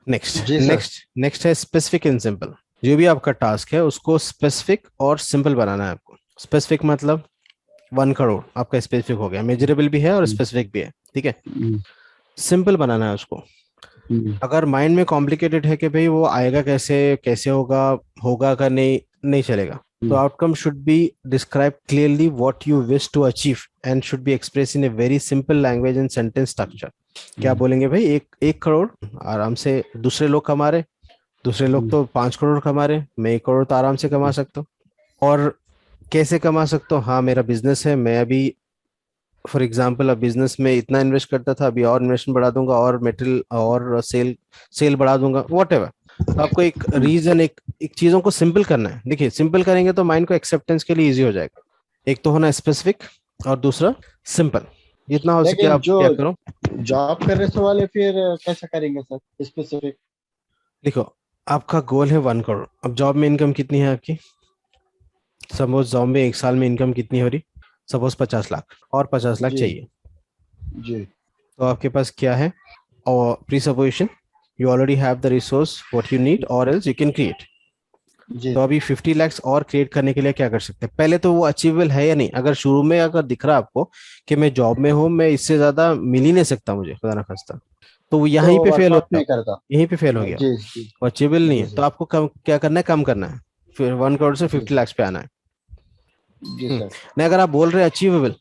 Next जी sir. Next next है specific and simple. जो भी आपका टास्क है उसको स्पेसिफिक और सिंपल बनाना है आपको। स्पेसिफिक मतलब 1 करोड़ आपका स्पेसिफिक हो गया, मेजरेबल भी है और हम्म, स्पेसिफिक भी है, ठीक है। हम्म, सिंपल बनाना है उसको। हम्म, अगर माइंड में कॉम्प्लिकेटेड है कि भाई वो आएगा कैसे, कैसे होगा, होगा का नहीं, नहीं चलेगा। तो hmm, outcome should be describe clearly what you wish to achieve and should be express in a very simple language and sentence structure. क्या हम्म, बोलेंगे भाई, 1 करोड़ आराम से दूसरे लोग कमा रहे, दूसरे लोग हम्म, तो 5 करोड़ कमा रहे, मैं 1 करोड़ तो आराम से कमा सकता हूँ। और कैसे कमा सकता हूँ, हाँ मेरा बिजनेस है, मैं अभी फॉर एग्जाम्पल अब बिजनेस में इतना इन्वेस्ट करता था, अभी और इन्वेस्टमेंट बढ़ा दूंगा और मटेरियल और सेल सेल बढ़ा दूंगा, वॉट एवर। तो आपको एक हम्म। रीजन, एक चीजों को सिंपल करना है। देखिए सिंपल करेंगे तो माइंड को एक्सेप्टेंस के लिए इजी हो जाएगा। एक तो होना स्पेसिफिक और दूसरा सिंपल। जितना हो सके लेकिन आप जो क्या करो। जॉब कर रहे वाले फिर कैसे करेंगे सर स्पेसिफिक? देखो आपका गोल है 1 करोड़, अब जॉब में इनकम कितनी है आपकी? सपोज जॉब में 1 साल में इनकम कितनी हो रही? सपोज 50 लाख, और 50 लाख जी, चाहिए। जी, तो आपके पास क्या है? और pre supposition, you already have the resource what you need और एल्स यू कैन क्रिएट। जी तो सर। अभी 50 लैक्स और क्रिएट करने के लिए क्या कर सकते हैं? पहले तो वो अचीवेबल है या नहीं। अगर शुरू में अगर दिख रहा है आपको कि मैं जॉब में हूँ, मैं इससे ज्यादा मिल ही नहीं सकता, मुझे खुदा ना खास्ता, तो वो तो यहीं पे फेल वर्कआउट होता है। नहीं करता। यहीं पे फेल हो गया, जी, जी, वो अचीवेबल नहीं जी है। तो सर। आपको कम क्या करना है, कम करना है। फिर 1 करोड़ से जी 50 लैक्स पे आना है। जी सर। नहीं, अगर आप बोल रहे हैं अचीवेबल,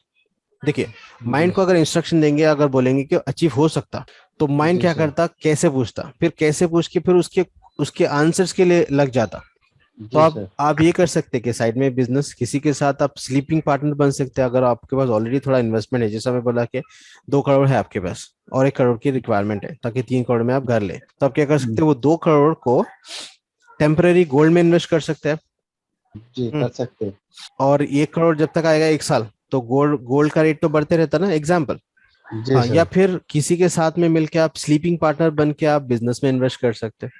देखिए जी, माइंड को अगर इंस्ट्रक्शन देंगे, अगर बोलेंगे कि अचीव हो सकता, तो माइंड जी क्या सर। करता, कैसे पूछता, फिर कैसे पूछ के फिर उसके उसके आंसर्स के लिए लग जाता। तो जी आप सर। आप ये कर सकते हैं कि साइड में बिजनेस किसी के साथ आप स्लीपिंग पार्टनर बन सकते हैं। अगर आपके पास ऑलरेडी थोड़ा इन्वेस्टमेंट है, जैसा मैं बोला कि 2 करोड़ है आपके पास और 1 करोड़ की रिक्वायरमेंट है ताकि 3 करोड़ में आप घर ले, तो आप क्या कर हम्म, सकते हैं, वो 2 करोड़ को टेम्पररी गोल्ड में इन्वेस्ट कर सकते हैं। जी हम्म, कर सकते हैं। और 1 करोड़ जब तक आएगा 1 साल, तो गोल्ड गोल्ड का रेट तो बढ़ते रहता ना, एग्जाम्पल। जी हाँ, या सर। फिर किसी के साथ में मिलके आप स्लीपिंग पार्टनर बन के आप बिजनेस में इन्वेस्ट कर सकते हैं।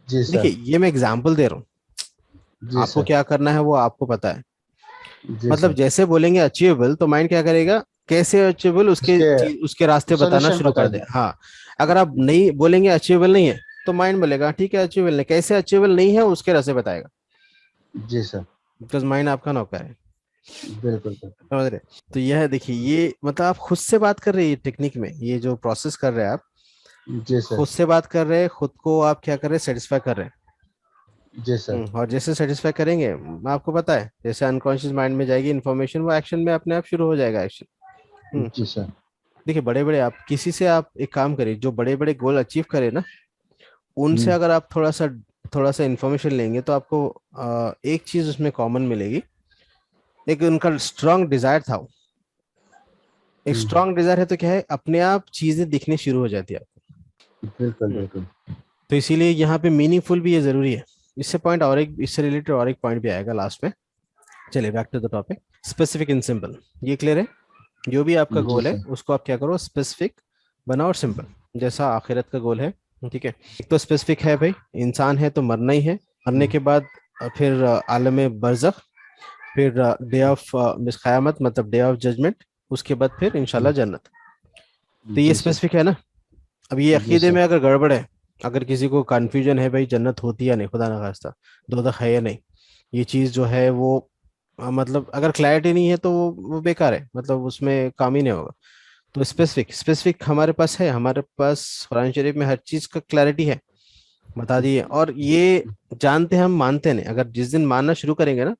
जी देखिए सर। ये मैं एग्जाम्पल दे रहा हूँ, जी आपको सर। क्या करना है वो आपको पता है। जी मतलब सर। जैसे बोलेंगे अचीवेबल तो माइंड क्या करेगा, कैसे अचीवेबल उसके उसके उसके रास्ते बताना सॉल्यूशन शुरू कर दे। बताएगा। हाँ, अगर आप नहीं बोलेंगे अचीवेबल नहीं है, तो माइंड बोलेगा ठीक है अचीवेबल नहीं, कैसे अचीवेबल नहीं है उसके रास्ते बताएगा। जी सर। बिकॉज माइंड आपका नौकर है, बिल्कुल, बिल्कुल। समझ रहे? तो यह है, देखिए ये मतलब आप खुद से बात कर रहे हैं टेक्निक में, ये जो प्रोसेस कर रहे हैं आप, जी सर। खुद से बात कर रहे हैं, खुद को आप क्या कर रहे हैं, सेटिस्फाई कर रहे हैं। जी सर। और जैसे सेटिस्फाई करेंगे, आपको पता है जैसे अनकॉन्शियस माइंड में जाएगी इन्फॉर्मेशन, वो एक्शन में अपने आप शुरू हो जाएगा एक्शन। जी सर। देखिए बड़े बड़े आप किसी से आप एक काम करिए, जो बड़े बड़े गोल अचीव करे ना, उनसे हम्म, अगर आप थोड़ा सा इन्फॉर्मेशन लेंगे तो आपको एक चीज उसमें कॉमन मिलेगी। एक उनका स्ट्रांग डिजायर था, एक हम्म, स्ट्रांग डिजायर है, तो क्या है, अपने आप चीजें दिखनी शुरू हो जाती है आपको। बिल्कुल, हम्म, बिल्कुल। तो इसीलिए यहाँ पे मीनिंगफुल भी ये जरूरी है। इससे पॉइंट और एक, इससे रिलेटेड और एक पॉइंट भी आएगा लास्ट में। चलिए back to the topic, specific in simple. ये क्लियर है? जो भी आपका जी गोल है सर। उसको आप क्या करो, स्पेसिफिक बनाओ और सिंपल, जैसा आखिरत का गोल है, ठीक है। एक तो स्पेसिफिक है भाई, इंसान है तो मरना ही है, मरने हम्म, के बाद फिर आलम बरज़ख, फिर डे ऑफ मिस क़यामत मतलब डे ऑफ जजमेंट, उसके बाद फिर इंशाल्लाह हम्म, जन्नत। तो ये जी सर। स्पेसिफिक है ना। अब ये जी अकीदे सर। में अगर गड़बड़ है, अगर किसी को कन्फ्यूजन है भाई जन्नत होती है या नहीं, खुदा ना खास्ता दोज़ख है या नहीं, ये चीज़ जो है वो मतलब अगर क्लैरिटी नहीं है तो वो बेकार है, मतलब उसमें काम ही नहीं होगा। तो स्पेसिफिक स्पेसिफिक हमारे पास है, हमारे पास कुरान शरीफ में हर चीज का क्लैरिटी है, बता दिए। और ये जानते हम, मानते नहीं। अगर जिस दिन मानना शुरू करेंगे ना,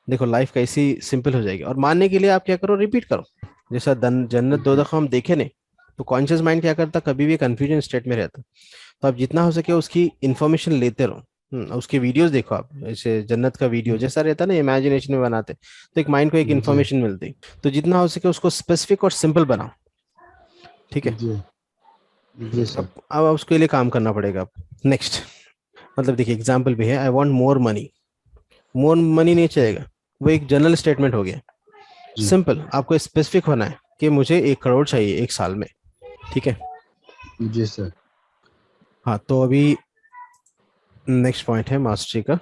देखो लाइफ कैसी सिंपल हो जाएगी। और मानने के लिए आप क्या करो, रिपीट करो। जैसा जन्नत दो जी, दफा हम देखे नहीं, तो कॉन्शियस माइंड क्या करता, कभी भी कंफ्यूजन स्टेट में रहता। तो आप जितना हो सके उसकी इंफॉर्मेशन लेते रहो। उसके वीडियोस देखो आप, जैसे जन्नत का वीडियो जैसा रहता है ना, इमेजिनेशन में बनाते, तो एक माइंड को एक जी, इन्फॉर्मेशन मिलती। तो जितना हो सके उसको स्पेसिफिक और सिंपल बनाओ, ठीक है। जी, जी सर। अब उसके लिए काम करना पड़ेगा अब। नेक्स्ट, मतलब देखिए एग्जाम्पल भी है, I want more money. More money नहीं चलेगा, वो एक जनरल स्टेटमेंट हो गया। जी, सिंपल, आपको स्पेसिफिक होना है कि मुझे 1 करोड़ चाहिए 1 साल में, ठीक है। जी सर। हाँ, तो अभी नेक्स्ट पॉइंट है मास्टरी का,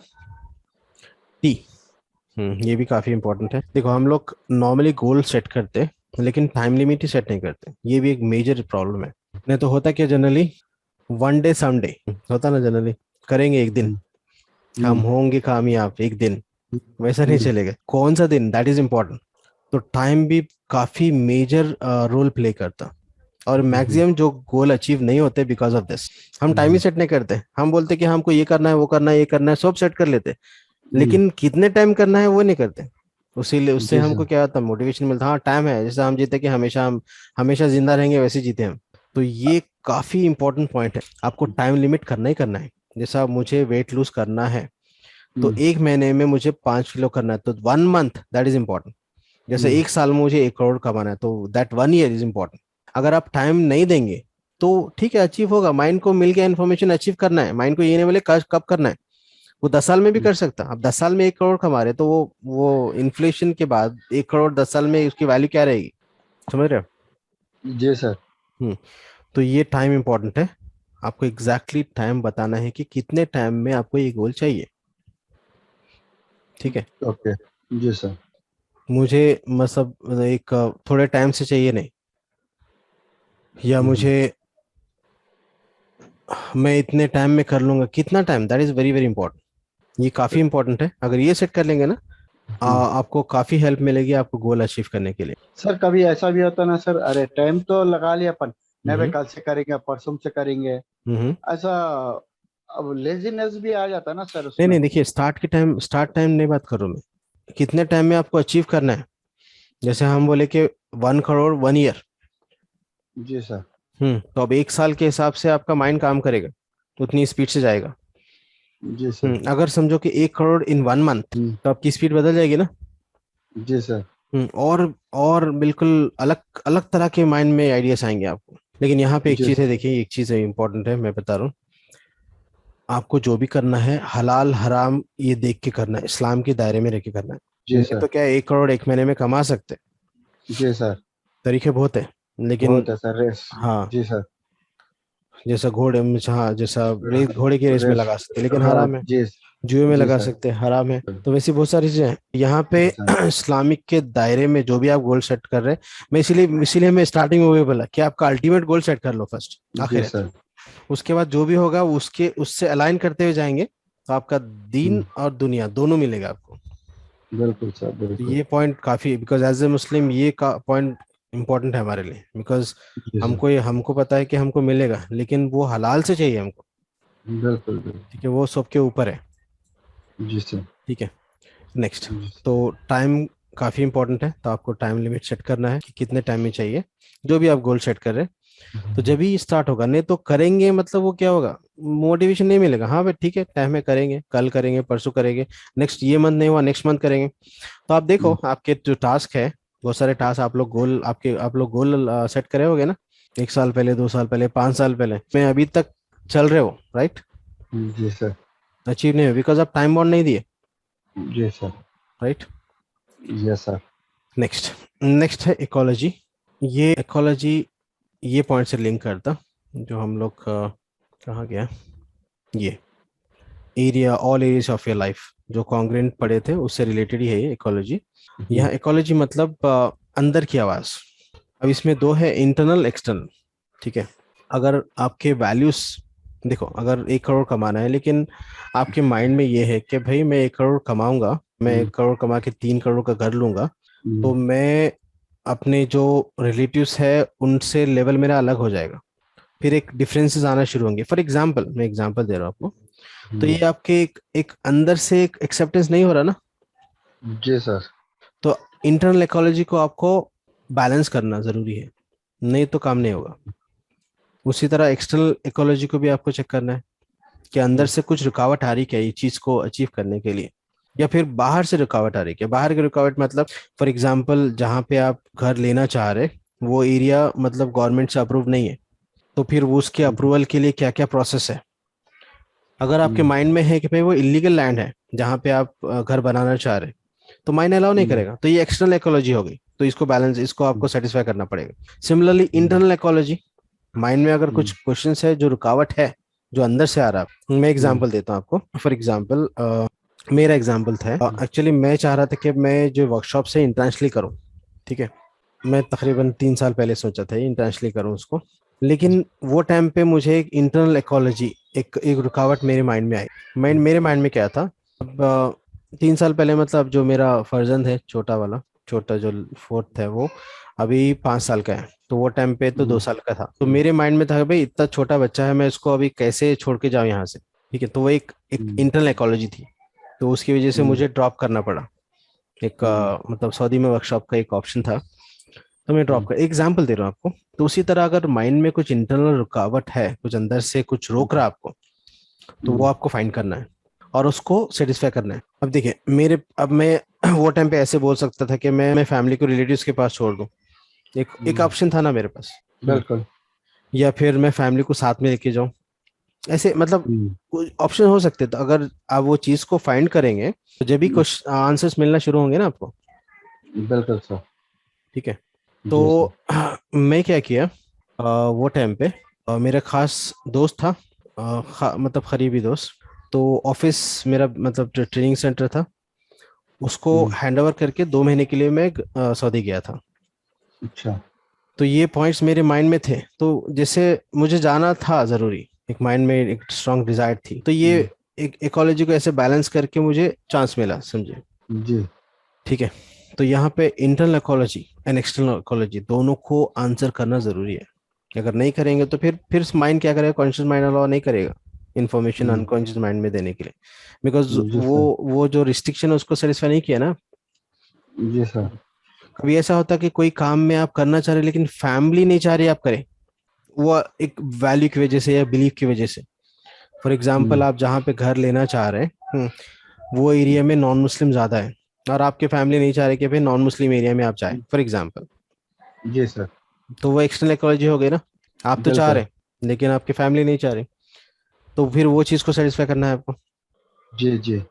टी। ये भी काफी इंपॉर्टेंट है। देखो हम लोग नॉर्मली गोल सेट करते हैं लेकिन टाइम लिमिट ही सेट नहीं करते, ये भी एक मेजर प्रॉब्लम है। नहीं तो होता क्या जनरली, वन डे समडे होता ना जनरली, करेंगे एक दिन, हम्म, हम हम्म, होंगे कामयाब एक दिन, वैसा नहीं हम्म, चलेगा। कौन सा दिन, दैट इज इम्पोर्टेंट। तो टाइम भी काफी मेजर रोल प्ले करता। और हम्म, मैक्सिमम जो गोल अचीव नहीं होते बिकॉज ऑफ दिस, हम टाइम ही हम्म, सेट नहीं करते। हम बोलते कि हमको ये करना है, वो करना है, ये करना है, सब सेट कर लेते, हम्म, लेकिन कितने टाइम करना है वो नहीं करते। उसीलिए उससे जी हमको सर। क्या होता है, मोटिवेशन मिलता, हाँ टाइम है, जैसे हम जीते कि हमेशा हम हमेशा जिंदा रहेंगे वैसे जीते हम। तो ये काफी इंपॉर्टेंट पॉइंट है, आपको टाइम लिमिट करना ही करना है। जैसा मुझे वेट लूज करना है तो हम्म, एक महीने में मुझे 5 किलो करना है, तो 1 मंथ दैट इज इम्पोर्टेंट। जैसे हम्म, एक साल में मुझे 1 करोड़ कमाना है, तो दैट 1 ईयर इज इम्पोर्टेंट। अगर आप टाइम नहीं देंगे तो ठीक है, अचीव होगा, माइंड को मिल गया इन्फॉर्मेशन, अचीव करना है, माइंड को ये नहीं बोले कब करना है। वो 10 साल में भी कर सकता। अब 10 साल में 1 करोड़ कमा रहे, तो वो इन्फ्लेशन के बाद 1 करोड़ 10 साल में उसकी वैल्यू क्या रहेगी, समझ रहे हो? जी सर। हम्म। तो ये टाइम इंपॉर्टेंट है। आपको एग्जैक्टली टाइम बताना है कि कितने टाइम में आपको ये गोल चाहिए। ठीक है। ओके। जी सर। मुझे मतलब एक थोड़े टाइम से चाहिए नहीं, या हम्म, मुझे मैं इतने टाइम में कर लूंगा, कितना time, that is very very important. ये काफी इंपॉर्टेंट है, अगर ये सेट कर लेंगे ना, हम्म। आपको काफी हेल्प मिलेगी आपको गोल अचीव करने के लिए। सर कभी ऐसा भी होता ना सर, अरे टाइम तो लगा लिया अपन, नहीं भाई हम्म। कल से करेंगे, परसों से करेंगे, हम्म। ऐसा अब लेजीनेस भी आ जाता ना सर नहीं उसमें। नहीं, देखिए स्टार्ट टाइम नहीं बात कर रहा हूँ मैं, कितने टाइम में आपको अचीव करना है। जैसे हम बोले कि 1 करोड़ 1 ईयर। जी सर। तो अब एक साल के हिसाब से आपका माइंड काम करेगा, उतनी स्पीड से जाएगा। जी सर। अगर समझो कि 1 करोड़ इन 1 मंथ, हम्म, तो आपकी स्पीड बदल जाएगी ना। जी सर। और बिल्कुल अलग अलग तरह के माइंड में आइडियाज आएंगे आपको। लेकिन यहाँ पे एक जी चीज़ है, सर। देखिए एक चीज़ है इंपॉर्टेंट है, मैं बता रहा हूँ। आपको जो भी करना है हलाल हराम ये देख के करना है, इस्लाम के दायरे में रह के करना है। जी नहीं सर। तो क्या है, 1 करोड़ एक महीने में कमा सकते हैं, जी सर। तरीके बहुत है, लेकिन बहुत है सर, रेस। हाँ, जी सर। जैसा घोड़े में, हाँ जैसा रेस, घोड़े की रेस में रेस। लगा सकते हैं, लेकिन हराम है। जी। जुए में जी लगा सर। सकते हैं, हराम है। तो वैसी बहुत सारी चीजें हैं यहाँ पे। जी सर। इस्लामिक के दायरे में जो भी आप गोल सेट कर रहे हैं, मैं इसीलिए मैं स्टार्टिंग में वही बोला कि आपका अल्टीमेट गोल सेट कर लो फर्स्ट, जी आखिर। सर। उसके बाद जो भी होगा उसके उससे अलाइन करते हुए जाएंगे, तो आपका दीन हम्म, और दुनिया दोनों मिलेगा आपको। बिल्कुल सर, तो बिल्कुल। ये पॉइंट काफी, बिकॉज एज ए मुस्लिम ये का पॉइंट इंपॉर्टेंट है हमारे लिए, बिकॉज जी सर। हमको पता है कि हमको मिलेगा, लेकिन वो हलाल से चाहिए हमको। बिल्कुल, ठीक बिल्कुल। है, वो सबके ऊपर है। जी सर। ठीक है। नेक्स्ट। जी तो सर। टाइम काफी इंपॉर्टेंट है, तो आपको टाइम लिमिट सेट करना है कि कितने टाइम में चाहिए जो भी आप गोल सेट कर रहे हैं। तो जब ही स्टार्ट होगा, नहीं तो करेंगे मतलब वो क्या होगा, मोटिवेशन नहीं मिलेगा। हाँ भाई ठीक है, टाइम में करेंगे, कल करेंगे, परसों करेंगे, नेक्स्ट ये मंथ नहीं हुआ नेक्स्ट मंथ करेंगे। तो आप देखो आपके जो टास्क है, बहुत सारे टास्क आप लोग गोल सेट करे होगे ना, 1 साल पहले, 2 साल पहले, 5 साल पहले, मैं अभी तक चल रहे हो, राइट? जी सर। अचीव नहीं हुए बिकॉज आप टाइम बाउंड नहीं दिए, जी sir. Right? Yes sir. Next. Next है इकोलॉजी। ये इकोलॉजी ये पॉइंट से लिंक करता, जो हम लोग कहाँ गया, ये area, all areas of your life, जो कॉन्ग्रेंट पढ़े थे उससे रिलेटेड ही है ये इकोलॉजी। यहाँ इकोलॉजी मतलब अंदर की आवाज़। अब इसमें दो है, इंटरनल एक्सटर्नल। ठीक है। अगर आपके वैल्यूज, देखो अगर 1 करोड़ कमाना है, लेकिन आपके माइंड में ये है कि भाई मैं 1 करोड़ कमाऊंगा, मैं 1 करोड़ कमा के 3 करोड़ का घर लूंगा, तो मैं अपने जो रिलेटिव्स है उनसे लेवल मेरा अलग हो जाएगा, फिर एक डिफरेंसेस आना शुरू होंगे। फॉर एग्जाम्पल, मैं एग्जाम्पल दे रहा हूँ आपको, तो ये आपके एक अंदर से एक एक्सेप्टेंस नहीं हो रहा ना। जी सर। तो इंटरनल इकोलॉजी को आपको बैलेंस करना जरूरी है, नहीं तो काम नहीं होगा। उसी तरह एक्सटर्नल इकोलॉजी को भी आपको चेक करना है कि अंदर से कुछ रुकावट आ रही क्या ये चीज को अचीव करने के लिए, या फिर बाहर से रुकावट आ रही क्या। बाहर की रुकावट मतलब, फॉर एग्जाम्पल जहाँ पे आप घर लेना चाह रहे, वो एरिया मतलब गवर्नमेंट से अप्रूव नहीं है, तो फिर वो उसके अप्रूवल के लिए क्या क्या प्रोसेस है। अगर आपके माइंड में है कि भाई वो इलीगल लैंड है जहाँ पे आप घर बनाना चाह रहे, तो माइंड अलाउ नहीं करेगा, तो ये एक्सटर्नल इकोलॉजी हो गई, तो इसको बैलेंस, इसको आपको सेटिस्फाई करना पड़ेगा। सिमिलरली इंटरनल इकोलॉजी, माइंड में अगर कुछ क्वेश्चंस है जो रुकावट है, जो अंदर से आ रहा है। मैं एग्जांपल देता हूँ आपको, फॉर एग्जांपल मेरा एग्जांपल था, एक्चुअली मैं चाह रहा था कि मैं जो वर्कशॉप से इंटरनेशनली करूँ। ठीक है। मैं तकरीबन 3 साल पहले सोचा था इंटरनेशनली करूँ उसको। लेकिन वो टाइम पे मुझे एक इंटरनल इकोलॉजी, एक एक रुकावट मेरे माइंड में आई। मेरे माइंड में क्या था, अब 3 साल पहले, मतलब जो मेरा फर्जंद है छोटा वाला, छोटा जो फोर्थ है, वो अभी 5 साल का है। तो वो टाइम पे तो दो हम्म, साल का था। तो मेरे माइंड में था कि भाई इतना छोटा बच्चा है, मैं इसको अभी कैसे छोड़ के जाऊँ यहाँ से। ठीक है, तो वो एक एक हम्म, इंटरनल इकोलॉजी थी। तो उसकी वजह से हम्म, मुझे ड्रॉप करना पड़ा। एक हम्म, मतलब सऊदी में वर्कशॉप का एक ऑप्शन था, तो मैं ड्रॉप हम्म, कर एग्जाम्पल दे रहा हूँ आपको। तो उसी तरह अगर माइंड में कुछ इंटरनल रुकावट है, कुछ अंदर से कुछ रोक रहा है आपको, तो वो हम्म, आपको फाइंड करना है और उसको सेटिस्फाई करना है। अब देखिए मेरे, अब मैं वो टाइम पे ऐसे बोल सकता था कि मैं फैमिली को रिलेटिव्स के पास छोड़ दूं। एक एक हम्म, ऑप्शन था ना मेरे पास। हम्म। बिल्कुल। या फिर मैं फैमिली को साथ में लेके जाऊं, ऐसे मतलब हम्म, ऑप्शन हो सकते। तो अगर आप वो चीज को फाइंड करेंगे, तो जब भी कुछ आंसर्स मिलना शुरू होंगे ना आपको। बिल्कुल सर। ठीक है। तो जी सर। मैं क्या किया, वो टाइम पे मेरा खास दोस्त था, मतलब करीबी दोस्त। तो ऑफिस मेरा मतलब जो ट्रेनिंग सेंटर था, उसको हम्म, हैंड ओवर करके 2 महीने के लिए मैं सऊदी गया था। अच्छा। तो ये पॉइंट्स मेरे माइंड में थे, तो जैसे मुझे जाना था ज़रूरी, एक माइंड में एक स्ट्रांग डिजायर थी। तो ये हम्म, एक इकोलॉजी को ऐसे बैलेंस करके मुझे चांस मिला, समझे। जी। ठीक है। तो यहाँ पे internal ecology and external ecology दोनों को आंसर करना जरूरी है। अगर नहीं करेंगे तो फिर माइंड क्या करेगा, कॉन्शियस माइंड अलाउ नहीं करेगा इन्फॉर्मेशन हम्म, अनकॉन्शियस माइंड में देने के लिए। बिकॉज जी वो सर। वो जो रिस्ट्रिक्शन है उसको सेटिस्फाई नहीं किया ना। जी सर। कभी ऐसा होता है कि कोई काम में आप करना चाह रहे लेकिन फैमिली नहीं चाह रही आप करें, वो एक वैल्यू की वजह से या बिलीफ की वजह से। फॉर एग्जाम्पल, हम्म, आप जहाँ पे घर लेना चाह रहे हैं, वो एरिया में नॉन मुस्लिम ज्यादा है, और आपके फैमिली नहीं चाह रहे कि भाई नॉन मुस्लिम एरिया में आप जाए, फॉर एग्जाम्पल। Ji sir. तो वो एक्सटर्नल इकोलॉजी हो गई ना। आप तो चाह बिल्कुल। रहे हैं लेकिन आपकी फैमिली नहीं चाह रही। तो फिर वो चीज़ को सेटिस्फाई करना है आपको। जी जी।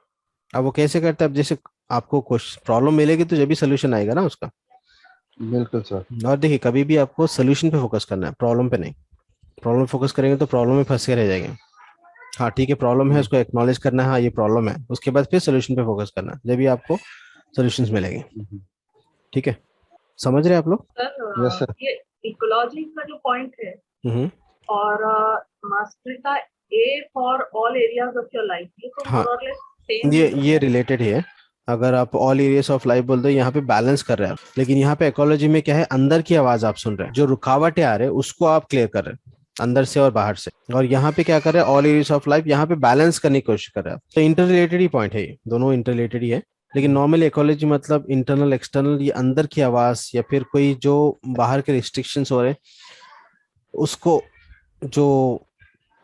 अब वो कैसे करते हैं, अब जैसे आपको कुछ प्रॉब्लम मिलेगी तो जब भी सोल्यूशन आएगा ना उसका। बिल्कुल सर। और देखिए कभी भी आपको सोल्यूशन पे फोकस करना है, प्रॉब्लम पे नहीं। प्रॉब्लम फोकस करेंगे तो प्रॉब्लम में फंसे रह जाएंगे। हाँ ठीक है, प्रॉब्लम है, हम्म, उसको एक्नॉलेज करना है, हाँ ये प्रॉब्लम है, उसके बाद फिर सोल्यूशन पे फोकस करना है, जब भी आपको सोल्यूशंस मिलेंगे। हम्म, ठीक है, समझ रहे हैं आप लोग। Yes sir. ये इकोलॉजी का जो पॉइंट है हम्म। और मास्टरी का A for all areas of your life, ये तो हाँ, मोर और लेस सेम ये ही है। ये रिलेटेड ही है। अगर आप ऑल एरियाज ऑफ लाइफ बोल दो, यहाँ पे बैलेंस कर रहे हैं आप। लेकिन यहाँ पे इकोलॉजी में क्या है, अंदर की आवाज आप सुन रहे हैं, जो रुकावटें आ रहे हैं उसको आप क्लियर कर रहे हैं, अंदर से और बाहर से। और यहाँ पे क्या कर रहे हैं, ऑल एरियाज ऑफ लाइफ, यहाँ पे बैलेंस करने की कोशिश कर रहे हैं आप। तो इंटर रिलेटेड ही पॉइंट है, ये दोनों इंटर रिलेटेड ही है। लेकिन नॉर्मल इकोलॉजी मतलब इंटरनल एक्सटर्नल, ये अंदर की आवाज या फिर कोई जो बाहर के रिस्ट्रिक्शंस हो रहे हैं, उसको जो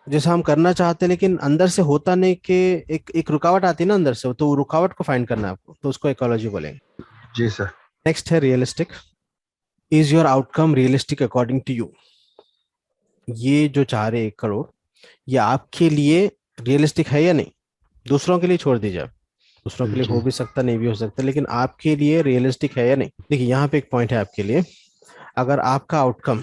जैसा हम करना चाहते हैं लेकिन अंदर से होता नहीं, कि एक एक रुकावट आती है ना अंदर से, तो वो रुकावट को फाइंड करना है आपको, तो उसको इकोलॉजी बोलेंगे। जी सर। नेक्स्ट है realistic. Is your outcome realistic according to you. ये जो चाह रहे 1 करोड़, ये आपके लिए रियलिस्टिक है या नहीं। दूसरों के लिए छोड़ दीजिए आप, दूसरों के लिए हो जी। भी सकता, नहीं भी हो सकता, लेकिन आपके लिए रियलिस्टिक है या नहीं। देखिए यहाँ पे एक पॉइंट है आपके लिए। अगर आपका आउटकम,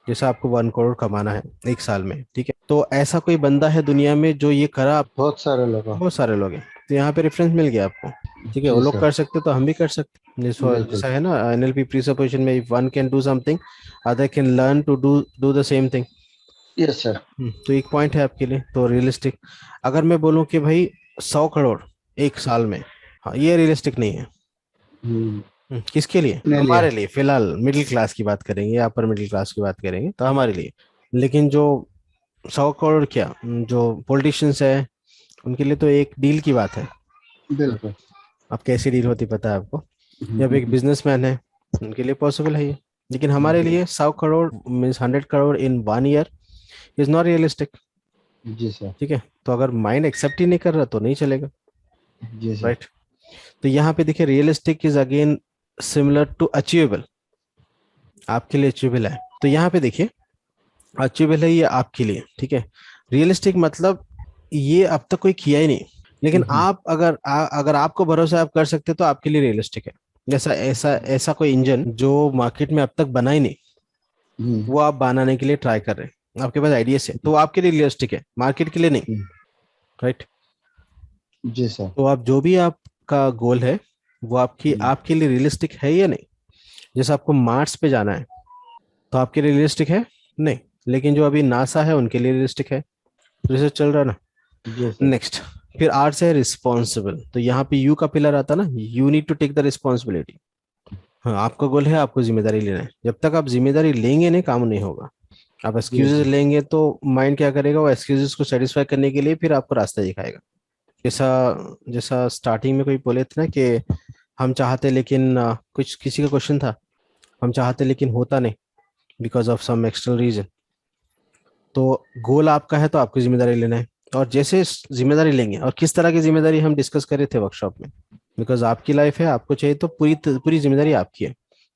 जैसे आपको 1 करोड़ कमाना है 1 साल में, ठीक है, तो ऐसा कोई बंदा है दुनिया में जो ये करा। बहुत सारे लोग हैं। बहुत सारे लोग हैं, तो यहाँ पे रेफरेंस मिल गया आपको। ठीक है, वो जी लोग सर। कर सकते तो हम भी कर सकते। बिल्कुल। जैसा है ना एनएलपी प्रीसपोजिशन में, if one can do something, other can learn to do do the same thing. Yes sir. तो एक पॉइंट है आपके लिए, तो रियलिस्टिक। अगर मैं बोलूँ कि भाई 100 करोड़ 1 साल में, हाँ ये रियलिस्टिक नहीं है। हम्म, किसके लिए, अपने लिए। हमारे लिए फिलहाल मिडिल क्लास की बात करेंगे या अपर मिडिल क्लास की बात करेंगे तो हमारे लिए। लेकिन जो 100 करोड़ क्या, जो पॉलिटिशियंस है, उनके लिए तो एक डील की बात है। बिल्कुल। अब कैसी डील होती पता है आपको। हम्म, जब एक बिजनेसमैन है, उनके लिए पॉसिबल है ये। लेकिन हमारे जी। लिए 100 crore means 100 crore in 1 year is not realistic. जी सर। ठीक है, तो अगर माइंड एक्सेप्ट ही नहीं कर रहा तो नहीं चलेगा। जी सर। राइट। तो यहाँ पे देखिए realistic is again similar to achievable, आपके लिए अचीवेबल है। तो यहाँ पे देखिए अचीवेबल है ये आपके लिए, ठीक है। रियलिस्टिक मतलब ये अब तक कोई किया ही नहीं, लेकिन हम्म, आप अगर आपको भरोसा है, आप कर सकते तो आपके लिए रियलिस्टिक है। जैसा ऐसा ऐसा कोई इंजन जो मार्केट में अब तक बना ही नहीं, हम्म, वो आप बनाने के लिए ट्राई कर रहे हैं, आपके पास आइडियाज है, तो वो आपके लिए रियलिस्टिक है, मार्केट के लिए नहीं। हम्म, राइट। जी सर। तो आप जो भी आपका गोल है, वो आपकी हम्म, आपके लिए रियलिस्टिक है या नहीं। जैसे आपको मार्स पे जाना है, तो आपके लिए रियलिस्टिक है, नहीं। लेकिन जो अभी नासा है उनके लिए रियलिस्टिक है, रिसर्च चल रहा है ना। जी सर। नेक्स्ट, फिर आर से है रिस्पॉन्सिबल। तो यहाँ पे यू का पिलर आता ना, you need to take the responsibility. हाँ, आपका गोल है, आपको जिम्मेदारी लेना है। जब तक आप जिम्मेदारी लेंगे नहीं, काम नहीं होगा। आप जी एक्सक्यूजेस सर। लेंगे तो माइंड क्या करेगा, वो एक्सक्यूजेस को सेटिस्फाई करने के लिए फिर आपको रास्ता दिखाएगा। जैसा जैसा स्टार्टिंग में कोई बोले थे ना कि हम चाहते लेकिन कुछ किसी का क्वेश्चन था, हम चाहते लेकिन होता नहीं because of some external reason. तो गोल आपका है तो आपको जिम्मेदारी लेना है। और जैसे जिम्मेदारी लेंगे, और किस तरह की जिम्मेदारी हम डिस्कस कर रहे थे वर्कशॉप में, बिकॉज आपकी लाइफ है, आपको चाहिए तो पूरी पूरी जिम्मेदारी आपकी है।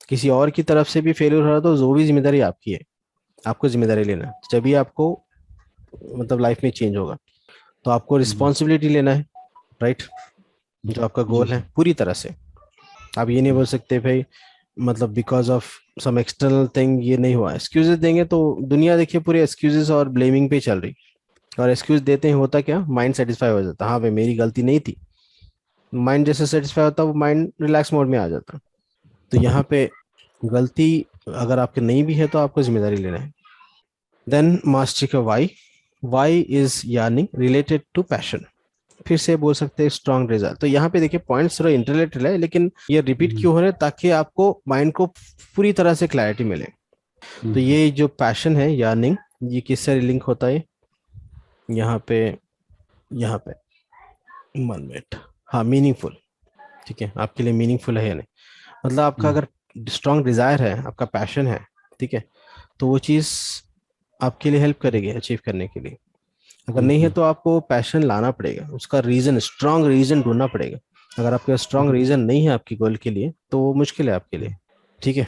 किसी और की तरफ से भी फेलियर हो रहा है तो वो भी जिम्मेदारी आपकी है। आपको जिम्मेदारी लेना है, जब आपको मतलब लाइफ में चेंज होगा। तो आपको जी सर। रिस्पॉन्सिबिलिटी लेना है, राइट। जो आपका जी गोल है सर। पूरी तरह से। आप ये नहीं बोल सकते भाई मतलब because of some external thing ये नहीं हुआ, एक्सक्यूजेस देंगे तो दुनिया देखिए पूरी एक्सक्यूजेस और ब्लेमिंग पे चल रही। और एक्सक्यूज देते हैं, होता क्या, माइंड सेटिस्फाई हो जाता, हाँ भाई मेरी गलती नहीं थी। माइंड जैसे सेटिस्फाई होता वो माइंड रिलैक्स मोड में आ जाता। तो यहाँ पे गलती अगर आपकी नहीं भी है तो आपको जिम्मेदारी लेना है। देन मास्टरी का वाई, वाई इज यानी रिलेटेड टू पैशन। फिर से बोल सकते हैं स्ट्रॉन्ग रिजल्ट। तो यहाँ पे देखिए पॉइंट्स थोड़ा इंटरलेटेड है, लेकिन ये रिपीट जी क्यों हो रहे हैं, ताकि आपको माइंड को पूरी तरह से क्लैरिटी मिले। तो जी ये जो पैशन है यार्निंग, ये किससे लिंक होता है, यहाँ पे, यहाँ पे 1 मिनट। हाँ, मीनिंगफुल। ठीक है, आपके लिए मीनिंगफुल है या नहीं, मतलब आपका जी अगर स्ट्रॉन्ग डिजायर है, आपका पैशन है, ठीक है, तो वो चीज़ आपके लिए हेल्प करेगी अचीव करने के लिए। अगर नहीं है जी तो आपको पैशन लाना पड़ेगा, उसका रीजन, स्ट्रॉन्ग रीजन ढूंढना पड़ेगा। अगर आपके स्ट्रॉन्ग रीजन नहीं है आपकी गोल के लिए तो वो मुश्किल है आपके लिए। ठीक है,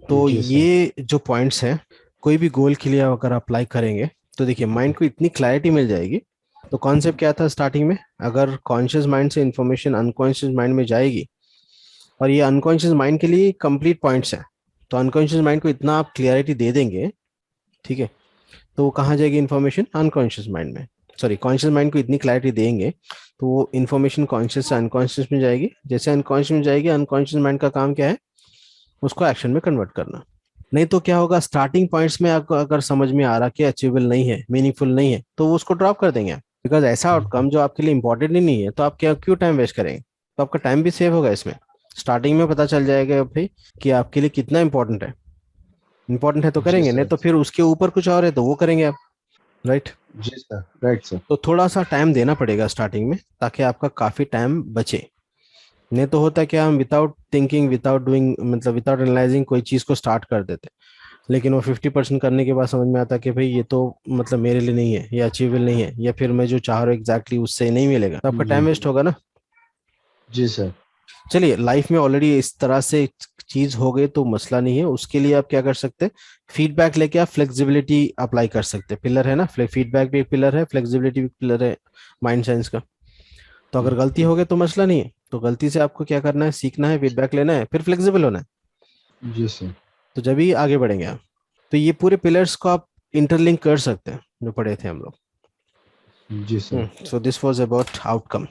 तो जी सर। ये जो पॉइंट्स हैं, कोई भी गोल के लिए अगर अप्लाई करेंगे तो देखिए माइंड को इतनी क्लैरिटी मिल जाएगी। तो कॉन्सेप्ट क्या था स्टार्टिंग में, अगर कॉन्शियस माइंड से इंफॉर्मेशन अनकॉन्शियस माइंड में जाएगी, और ये अनकॉन्शियस माइंड के लिए कंप्लीट पॉइंट्स हैं, तो अनकॉन्शियस माइंड को इतना आप क्लियरिटी दे देंगे, ठीक है, तो वो कहाँ जाएगी इन्फॉर्मेशन, अनकॉन्शियस माइंड में। सॉरी, कॉन्शियस माइंड को इतनी क्लैरिटी देंगे तो वो इन्फॉर्मेशन कॉन्शियस से अनकॉन्शियस में जाएगी। जैसे अनकॉन्शियस में जाएगी, अनकॉन्शियस माइंड का काम क्या है, उसको एक्शन में कन्वर्ट करना। नहीं तो क्या होगा, स्टार्टिंग पॉइंट्स में आपको अगर समझ में आ रहा कि अचीवेबल नहीं है, मीनिंगफुल नहीं है, तो वो उसको ड्रॉप कर देंगे आप। बिकॉज ऐसा आउटकम जो आपके लिए इंपॉर्टेंट ही नहीं है, तो आप क्या क्यों टाइम वेस्ट करेंगे। तो आपका टाइम भी सेव होगा इसमें। स्टार्टिंग में पता चल जाएगा भाई कि आपके लिए कितना इंपॉर्टेंट है। इंपॉर्टेंट है तो जी करेंगे, नहीं सर। तो फिर उसके ऊपर कुछ और है तो वो करेंगे आप, राइट। जी सर। Right sir. तो थोड़ा सा टाइम देना पड़ेगा स्टार्टिंग में, ताकि आपका काफी टाइम बचे। नहीं तो होता है कि हम विदाउट थिंकिंग, विदाउट डूइंग, मतलब विदाउट एनालाइजिंग कोई चीज को स्टार्ट कर देते, लेकिन वो 50% करने के बाद समझ में आता कि भाई ये तो मतलब मेरे लिए नहीं है, या अचीवेबल नहीं है, या फिर मैं जो चाह रहा हूँ एग्जैक्टली उससे नहीं मिलेगा, तो आपका जी टाइम वेस्ट होगा ना। जी सर। चलिए, लाइफ में ऑलरेडी इस तरह से चीज हो गई तो मसला नहीं है, उसके लिए आप क्या कर सकते हैं, फीडबैक लेके आप फ्लेक्सिबिलिटी अप्लाई कर सकते हैं। पिलर है ना, फीडबैक भी एक पिलर है, फ्लेक्सिबिलिटी भी पिलर है माइंड साइंस का। तो अगर गलती हो गई तो मसला नहीं है, तो गलती से आपको क्या करना है, सीखना है, फीडबैक लेना है, फिर फ्लेक्सिबल होना है। जी सर। तो जब ही आगे बढ़ेंगे आप। तो ये पूरे पिलर्स को आप इंटरलिंक कर सकते हैं जो पढ़े थे हम लोग। जी sir. So this was about outcome.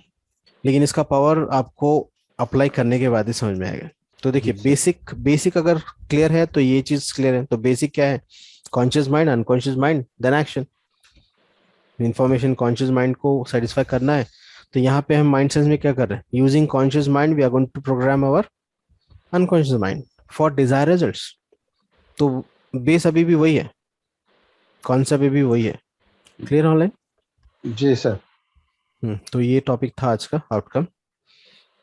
लेकिन इसका पावर आपको अप्लाई करने के बाद ही समझ में आएगा। तो देखिए, जी सर। बेसिक बेसिक अगर क्लियर है तो ये चीज क्लियर है। तो बेसिक क्या है, conscious mind, unconscious mind, then action. Information conscious mind को सेटिस्फाई करना है। तो यहाँ पे हम माइंड सेंस में क्या कर रहे हैं, using conscious mind we are going to program our unconscious mind for desire results. तो बेस अभी भी वही है, कॉन्सेप्ट अभी भी वही है। Clear online. जी सर। तो ये टॉपिक था आज का आउटकम।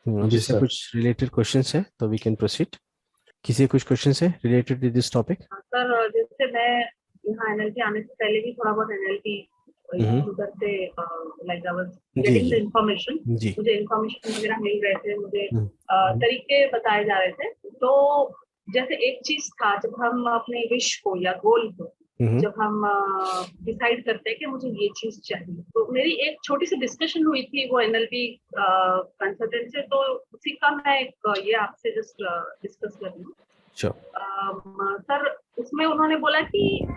अब जी इससे सर। कुछ रिलेटेड क्वेश्चंस है तो वी कैन प्रोसीड। किसी कुछ क्वेश्चंस है related to this topic. Sir जैसे मैं यहाँ एनएलपी आने से पहले भी थोड़ा बहुत एनएलपी हम्म। उधर से लाइक आई वाज जी गेटिंग द जी इंफॉर्मेशन। जी। मुझे इंफॉर्मेशन वगैरह मिल रहे थे, मुझे हम्म तरीके बताए जा रहे थे। तो जैसे एक चीज था, जब हम अपने विश को या गोल को हम्म जब हम डिसाइड करते हैं कि मुझे ये चीज चाहिए, तो मेरी एक छोटी सी डिस्कशन हुई थी वो एनएलपी कंसल्टेंट से, तो उसी का मैं एक ये आपसे जस्ट डिस्कस कर रही हूँ। श्योर। सर उसमें उन्होंने बोला कि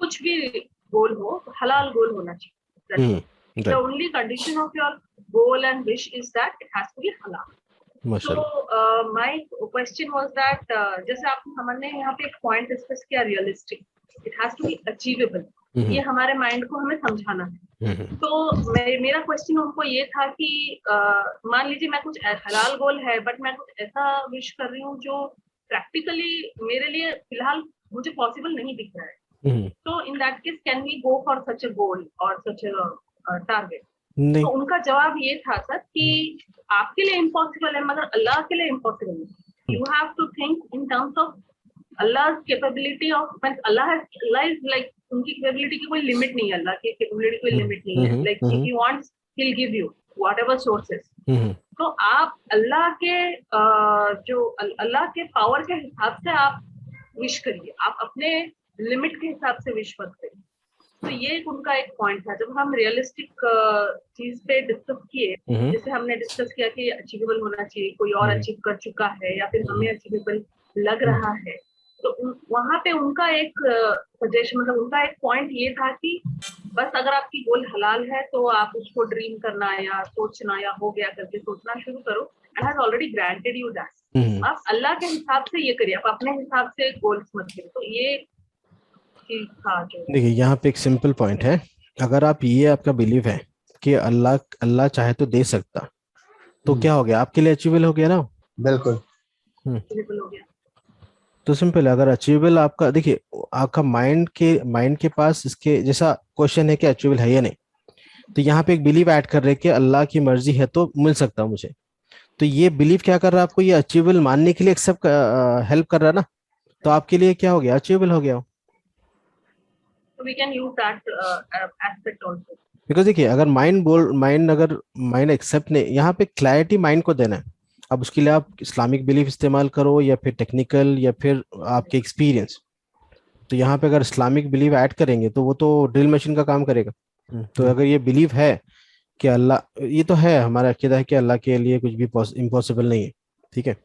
कुछ भी गोल हो, हलाल गोल होना चाहिए। The right. only condition of your goal and wish is that it has to be halal. So माशाल्लाह। my question was that जैसे आप हमने यहाँ पे एक पॉइंट डिस्कस किया, realistic. It has to be achievable. ये हमारे माइंड को हमें समझाना है। तो मेरा क्वेश्चन उनको ये था कि मान लीजिए मैं कुछ हलाल गोल है बट मैं कुछ ऐसा विश कर रही हूँ जो प्रैक्टिकली मेरे लिए फिलहाल मुझे पॉसिबल नहीं दिख रहा है, तो in that case can we go for such a goal और सच अ टारगेट? नहीं, तो उनका जवाब ये था सर कि आपके लिए इम्पॉसिबल है मगर अल्लाह के लिए इम्पॉसिबल नहीं। You have to think in terms of अल्लाह कैपेबिलिटी ऑफ, अल्लाह इज लाइक, उनकी कैपेबिलिटी की कोई लिमिट नहीं है, अल्लाह की कैपेबिलिटी कोई लिमिट नहीं है। Like if he wants he will give you whatever sources. तो आप अल्लाह के जो अल्लाह के पावर के हिसाब से आप विश करिए, आप अपने लिमिट के हिसाब से विश मत करिए। तो ये एक उनका एक पॉइंट था। जब हम रियलिस्टिक चीज पे डिस्कस किए, जैसे हमने डिस्कस किया कि अचीवेबल होना चाहिए, कोई और अचीव कर चुका है या फिर हमें अचीवेबल लग रहा है, तो वहां पे उनका एक सजेशन, मतलब उनका एक पॉइंट ये था कि बस अगर आपकी गोल हलाल है तो आप उसको ड्रीम करना या सोचना या हो गया करके सोचना शुरू करो। अल्लाह has already granted you that. आप अल्लाह के हिसाब से ये करिए, आप अपने हिसाब से गोल्स मत करिए। तो ये चीज था जो, देखिए यहाँ पे एक सिंपल पॉइंट है। अगर आप ये आपका बिलीव है कि अल्लाह अल्लाह चाहे तो दे सकता, तो क्या हो गया, आपके लिए अचीवेबल हो गया ना। बिल्कुल। अचीवेबल हो गया। तो सिंपल है, अगर अचीवेबल आपका, देखिए आपका माइंड के पास इसके जैसा क्वेश्चन है कि अचीवेबल है या नहीं, तो यहाँ पे एक बिलीव ऐड कर रहे हैं कि अल्लाह की मर्जी है तो मिल सकता है मुझे। तो ये बिलीव क्या कर रहा है, आपको ये अचीवेबल मानने के लिए एक्सेप्ट हेल्प कर रहा है ना। तो आपके लिए क्या हो गया, अचीवेबल हो गया हो। So we can use that aspect also. Because देखिए, अगर माइंड एक्सेप्ट नहीं, यहाँ पे क्लैरिटी माइंड को देना है। अब उसके लिए आप इस्लामिक बिलीफ इस्तेमाल करो या फिर टेक्निकल या फिर आपके एक्सपीरियंस। तो यहाँ पे अगर इस्लामिक बिलीव ऐड करेंगे तो वो तो ड्रिल मशीन का काम करेगा। तो अगर ये बिलीव है कि अल्लाह, ये तो है हमारा अकीदा है कि अल्लाह के लिए कुछ भी इम्पॉसिबल नहीं है, ठीक है।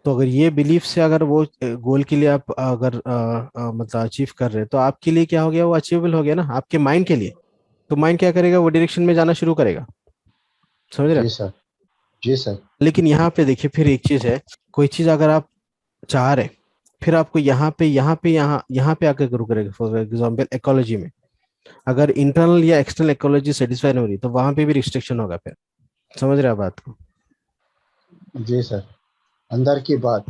तो अगर ये बिलीफ से अगर वो गोल के लिए आप अगर मतलब अचीव कर रहे हैं, तो आपके लिए क्या हो गया, वो अचीवेबल हो गया ना आपके माइंड के लिए। तो माइंड क्या करेगा, वो डायरेक्शन में जाना शुरू करेगा। समझ रहे जी हैं? सर, जी सर। लेकिन यहाँ पे देखिए, फिर एक चीज है, कोई चीज अगर आप चाह रहे हैं, फिर आपको यहाँ पे आकर गुरु करेगा। फॉर एग्जाम्पल इकोलॉजी में, अगर इंटरनल या एक्सटर्नल इकोलॉजी सेटिस्फाई नहीं हो रही, तो वहां पे भी रिस्ट्रिक्शन होगा फिर। समझ रहे हैं आप बात को? जी सर, अंदर की बात,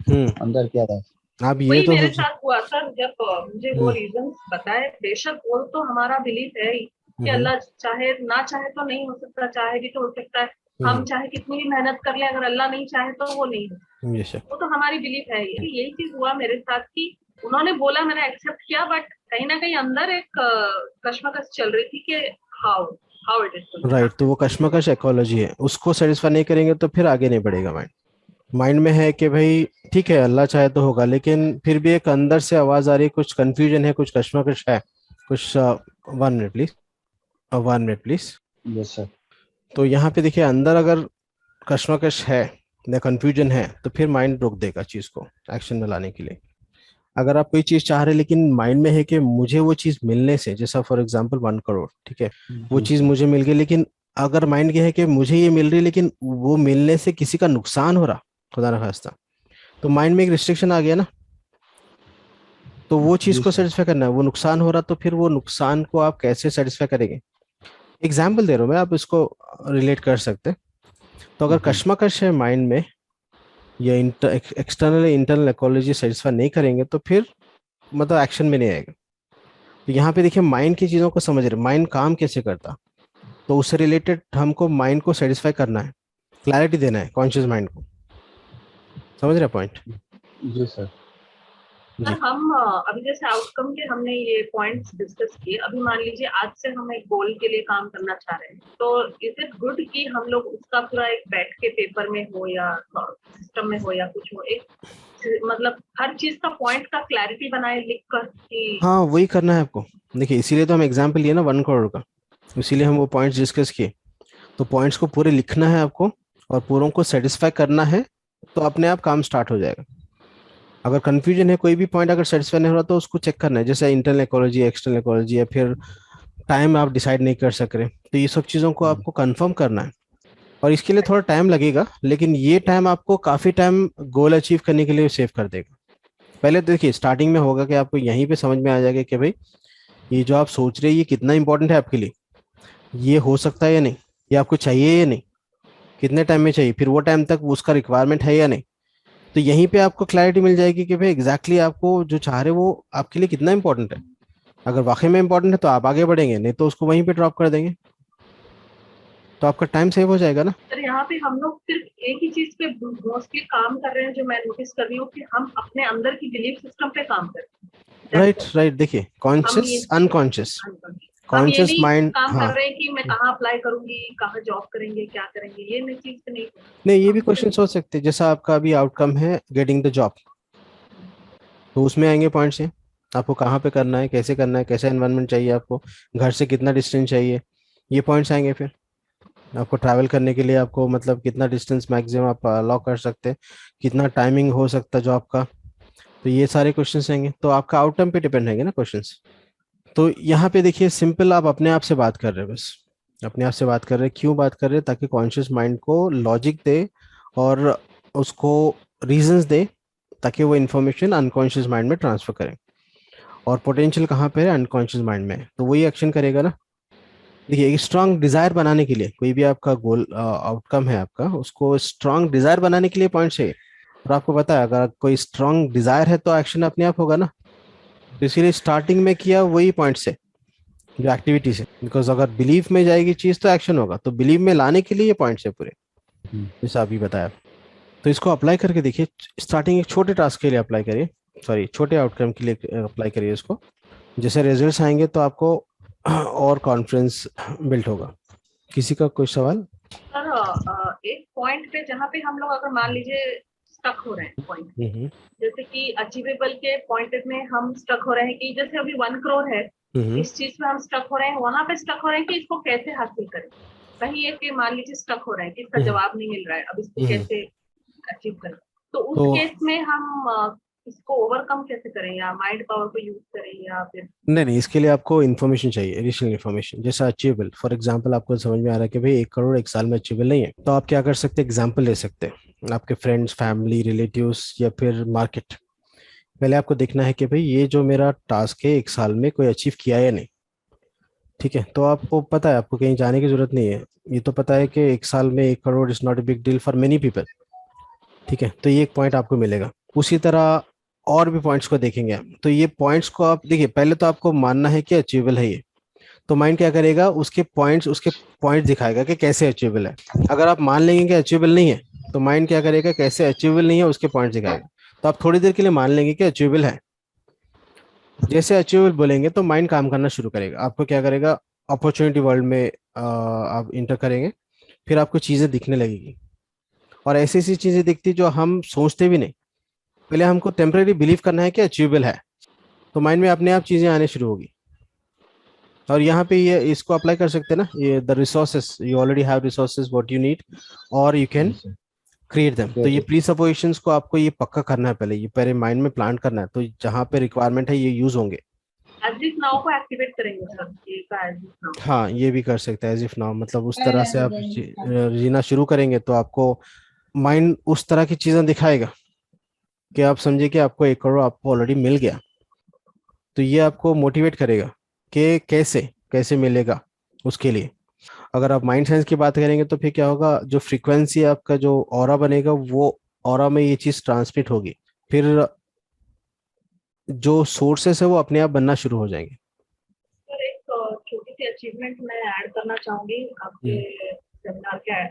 हम्म। अंदर की आवाज। आप ये वही तो मेरे साथ हुआ सर, जब मुझे वो हम्म रीजंस बताए। बेशक वो तो हमारा बिलीफ है ही कि हम्म अल्लाह चाहे ना चाहे तो नहीं हो सकता, चाहे भी तो हो सकता है। हम हम्म चाहे कितनी भी मेहनत कर ले, अगर अल्लाह नहीं चाहे तो वो नहीं हो सकता। ये सब। वो तो हमारी बिलीफ है ही। यही चीज हुआ मेरे साथ कि उन्होंने बोला, मैंने एक्सेप्ट किया, बट कहीं ना कहीं अंदर एक कश्मकश चल रही थी कि how how it is. Right, तो वो कश्मकश इकोलॉजी है, उसको सेटिस्फाई नहीं करेंगे तो फिर आगे नहीं बढ़ेगा माइंड। माइंड में है कि भाई ठीक है अल्लाह चाहे तो होगा, लेकिन फिर भी एक अंदर से आवाज आ रही है, कुछ कंफ्यूजन है, कुछ कश्मकश है, कुछ 1 minute please, 1 minute please. Yes sir. तो यहाँ पे देखिए, अंदर अगर कश्मकश है या कंफ्यूजन है, तो फिर माइंड रोक देगा चीज को एक्शन में लाने के लिए। अगर आप कोई चीज चाह रहे हैं लेकिन माइंड में है कि मुझे वो चीज मिलने से, जैसा फॉर एग्जांपल 1 करोड़, ठीक है, वो जी चीज सर। मुझे मिल गई, लेकिन अगर माइंड ये है कि मुझे ये मिल रही है लेकिन वो मिलने से किसी का नुकसान हो रहा, खुदा ना खास्ता, तो माइंड में एक रिस्ट्रिक्शन आ गया ना। तो वो चीज जी को सर। सेटिस्फाई करना है, वो नुकसान हो रहा, तो फिर वो नुकसान को आप कैसे सेटिस्फाई करेंगे। एग्जाम्पल दे रहा हूँ मैं, आप इसको रिलेट कर सकते हैं। तो अगर कश्मकश है माइंड में, या एक्सटर्नल इंटरनल इकोलॉजी सेटिस्फाई नहीं करेंगे, तो फिर मतलब एक्शन में नहीं आएगा। तो यहाँ पे देखिए, माइंड की चीज़ों को समझ रहे, माइंड काम कैसे करता, तो उससे रिलेटेड हमको माइंड को सेटिस्फाई करना है, क्लैरिटी देना है कॉन्शियस माइंड को। समझ रहे पॉइंट? जी सर। सर जी। हम अभी जैसे आउटकम के हमने ये पॉइंट्स डिस्कस किए। अभी मान लीजिए आज से हम एक गोल के लिए काम करना चाह रहे हैं, तो इज इट गुड कि हम लोग उसका पूरा एक बैठ के पेपर में हो या सिस्टम में हो या कुछ हो, एक मतलब हर चीज का पॉइंट का क्लैरिटी बनाए लिख कर कि। हाँ, वही करना है आपको। देखिए, इसीलिए तो हम एग्जाम्पल लिए ना 1 करोड़ का, इसीलिए हम वो पॉइंट्स डिस्कस किए। तो पॉइंट्स को पूरे लिखना है आपको, और पूरों को सेटिस्फाई करना है, तो अपने आप काम स्टार्ट हो जाएगा। अगर कंफ्यूजन है, कोई भी पॉइंट अगर सेटिस्फाई नहीं हो रहा, तो उसको चेक करना है, जैसे इंटरनल इकोलॉजी, एक्सटर्नल इकोलॉजी, या फिर टाइम आप डिसाइड नहीं कर सक रहे, तो ये सब चीज़ों को आपको कंफर्म करना है। और इसके लिए थोड़ा टाइम लगेगा, लेकिन ये टाइम आपको काफ़ी टाइम गोल अचीव करने के लिए सेव कर देगा। पहले तो देखिए स्टार्टिंग में होगा कि आपको यहीं पे समझ में आ जाएगा कि भाई ये जो आप सोच रहे हैं ये कितना इंपॉर्टेंट है आपके लिए, ये हो सकता है या नहीं, ये आपको चाहिए या नहीं, कितने टाइम में चाहिए, फिर वो टाइम तक उसका रिक्वायरमेंट है या नहीं। तो यहीं पे आपको क्लैरिटी मिल जाएगी कि भाई एग्जैक्टली आपको जो चाह रहे हो वो आपके लिए कितना इंपॉर्टेंट है। अगर वाकई में इंपॉर्टेंट है तो आप आगे बढ़ेंगे, नहीं तो उसको वहीं पे ड्रॉप कर देंगे, तो आपका टाइम सेव हो जाएगा ना। सर यहाँ पे हम लोग सिर्फ एक ही चीज पे मोस्टली काम कर रहे हैं, जो मैं नोटिस कर रही हूँ कि हम अपने अंदर की बिलीफ सिस्टम पे काम कर रहे हैं। Right That's all. राइट, देखिए हम ये कॉन्शियस अनकॉन्शियस, हम ये कॉन्शियस नहीं माइंड, काम हाँ। कर रहे हैं कि मैं कहाँ अप्लाई करूंगी, कहाँ जॉब करेंगे, क्या करेंगे, ये नहीं चीज पे नहीं। नहीं, ये भी हम क्वेश्चन सिर्फ सोच सकते हैं, जैसा आपका अभी आउटकम है गेटिंग द जॉब, तो उसमें आएंगे पॉइंट्स हैं, आपको कहाँ पे करना है, कैसे करना है, कैसा एनवायरनमेंट चाहिए आपको, घर से कितना डिस्टेंस चाहिए, ये पॉइंट्स आएंगे। फिर आपको ट्रैवल करने के लिए आपको मतलब कितना डिस्टेंस मैक्सिमम आप लॉक कर सकते हैं, कितना टाइमिंग हो सकता है जॉब का, तो ये सारे क्वेश्चंस आएंगे, तो आपका आउटकम पे डिपेंड रहेंगे ना क्वेश्चंस। तो यहाँ पे देखिए सिंपल आप अपने आप से बात कर रहे हैं, बस अपने आप से बात कर रहे हैं, क्यों बात कर रहे हैं, ताकि कॉन्शियस माइंड को लॉजिक दे और उसको रीजंस दे, ताकि वो इन्फॉर्मेशन अनकॉन्शियस माइंड में ट्रांसफर करें। और पोटेंशियल कहाँ पे है, अनकॉन्शियस माइंड में है, तो वही एक्शन करेगा ना। देखिए एक स्ट्रांग डिजायर बनाने के लिए, कोई भी आपका गोल आउटकम है आपका, उसको स्ट्रांग डिजायर बनाने के लिए पॉइंट चाहिए। और आपको पता है अगर कोई स्ट्रांग डिजायर है तो एक्शन अपने आप होगा ना। तो इसीलिए स्टार्टिंग में किया वही पॉइंट से, जो एक्टिविटी से, बिकॉज अगर बिलीव में जाएगी चीज तो एक्शन होगा, तो बिलीव में लाने के लिए ये पॉइंट्स है पूरे, जैसा अभी बताया। तो इसको अप्लाई करके देखिए, स्टार्टिंग एक छोटे टास्क के लिए अप्लाई करिए, सॉरी छोटे आउटकम के लिए अप्लाई करिए इसको। जैसे रिजल्ट्स आएंगे तो आपको और कॉन्फिडेंस बिल्ड होगा। किसी का कोई सवाल? सर एक पॉइंट पे जहाँ पे हम लोग अगर मान लीजिए स्टक हो रहे हैं पॉइंट, हम्म जैसे कि अचीवेबल के पॉइंट में हम स्टक हो रहे हैं कि जैसे अभी 1 करोड़ है, हम्म इस चीज में हम स्टक हो रहे हैं, वहां पे स्टक हो रहे हैं कि इसको कैसे हासिल करें। कहीं एक मान लीजिए स्टक हो रहे हैं कि इसका हम्म जवाब नहीं मिल रहा है, अब इसको हम्म। कैसे अचीव करें। तो उस तो केस में हम इसको ओवरकम कैसे करें, या माइंड पावर को यूज करें, या फिर नहीं नहीं, इसके लिए आपको इन्फॉर्मेशन चाहिए, एडिशनल इन्फॉर्मेशन, जैसा अचीवेबल। फॉर एग्जांपल आपको समझ में आ रहा है कि भाई 1 करोड़ एक साल में अचीवेबल नहीं है, तो आप क्या कर सकते हैं, एग्जांपल ले सकते हैं आपके फ्रेंड्स, फैमिली, रिलेटिव्स या फिर मार्केट। पहले आपको देखना है कि भाई ये जो मेरा टास्क है एक साल में कोई अचीव किया या नहीं। ठीक है, तो आपको पता है, आपको कहीं जाने की जरूरत नहीं है, ये तो पता है कि एक साल में 1 crore is not a big deal for many people. ठीक है, तो ये एक पॉइंट आपको मिलेगा। उसी तरह और भी पॉइंट्स को देखेंगे हम, तो ये पॉइंट्स को आप देखिए, पहले तो आपको मानना है कि अचीवेबल है ये, तो माइंड क्या करेगा, उसके पॉइंट्स दिखाएगा कि कैसे अचीवेबल है। अगर आप मान लेंगे कि अचीवेबल नहीं है, तो माइंड क्या करेगा, कैसे अचीवेबल नहीं है उसके पॉइंट्स दिखाएगा। तो आप थोड़ी देर के लिए मान लेंगे कि अचीवेबल है, जैसे अचीवेबल बोलेंगे तो माइंड काम करना शुरू करेगा, आपको क्या करेगा, अपॉर्चुनिटी वर्ल्ड में आप इंटर करेंगे, फिर आपको चीजें दिखने लगेगी, और ऐसी ऐसी चीजें दिखती जो हम सोचते भी नहीं। पहले हमको टेम्परेरी बिलीव करना है कि अचीवेबल है, तो माइंड में अपने आप चीजें आने शुरू होगी। और यहाँ पे ये इसको अप्लाई कर सकते हैं ना, ये the resources, you already have resources what you need, और यू कैन क्रिएट देम। तो ये प्री सपोजिशंस को आपको ये पक्का करना है, पहले ये पहले माइंड में प्लान करना है, तो जहाँ पे रिक्वायरमेंट है ये यूज होंगे। एज इफ नाउ को एक्टिवेट करेंगे सर, ये का एज इफ नाउ। हाँ, ये भी कर सकते हैं एज इफ नाउ, मतलब उस तरह से आप जीना शुरू करेंगे तो आपको माइंड उस तरह की चीजें दिखाएगा कि आप समझे कि आपको 1 करोड़ आपको ऑलरेडी मिल गया। तो ये आपको मोटिवेट करेगा कि कैसे कैसे मिलेगा उसके लिए। अगर आप माइंड साइंस की बात करेंगे तो फिर क्या होगा, जो फ्रीक्वेंसी आपका जो ऑरा बनेगा, वो ऑरा में ये चीज ट्रांसमिट होगी, फिर जो सोर्सेस है वो अपने आप बनना शुरू हो जाएंगे। सर एक छोटी सी अचीवमेंट मैं ऐड करना चाहूंगी आपके हम्म, सेमिनार के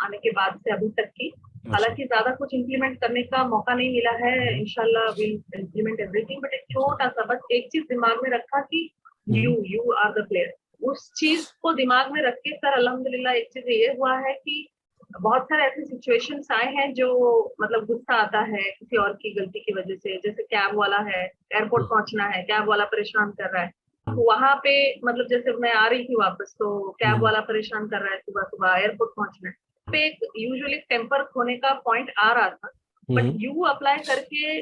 आने के बाद से अभी तक की। अच्छा। हालांकि ज्यादा कुछ इम्प्लीमेंट करने का मौका नहीं मिला है, इंशाल्लाह विल इम्प्लीमेंट एवरीथिंग, बट एक छोटा सा बस एक चीज दिमाग में रखा कि हम्म यू आर द प्लेयर। उस चीज को दिमाग में रख के सर अल्हम्दुलिल्लाह एक चीज ये हुआ है कि बहुत सारे ऐसे सिचुएशंस आए हैं जो मतलब गुस्सा आता है किसी और की गलती की वजह से। जैसे कैब वाला है, एयरपोर्ट पहुंचना है, कैब वाला परेशान कर रहा है, हम्म वहां पे मतलब जैसे मैं आ रही थी वापस तो कैब हम्म वाला परेशान कर रहा है, सुबह सुबह एयरपोर्ट पहुंचना है, पे एक यूजुअली टेम्पर खोने का पॉइंट आ रहा था। बट हम्म यू अप्लाई करके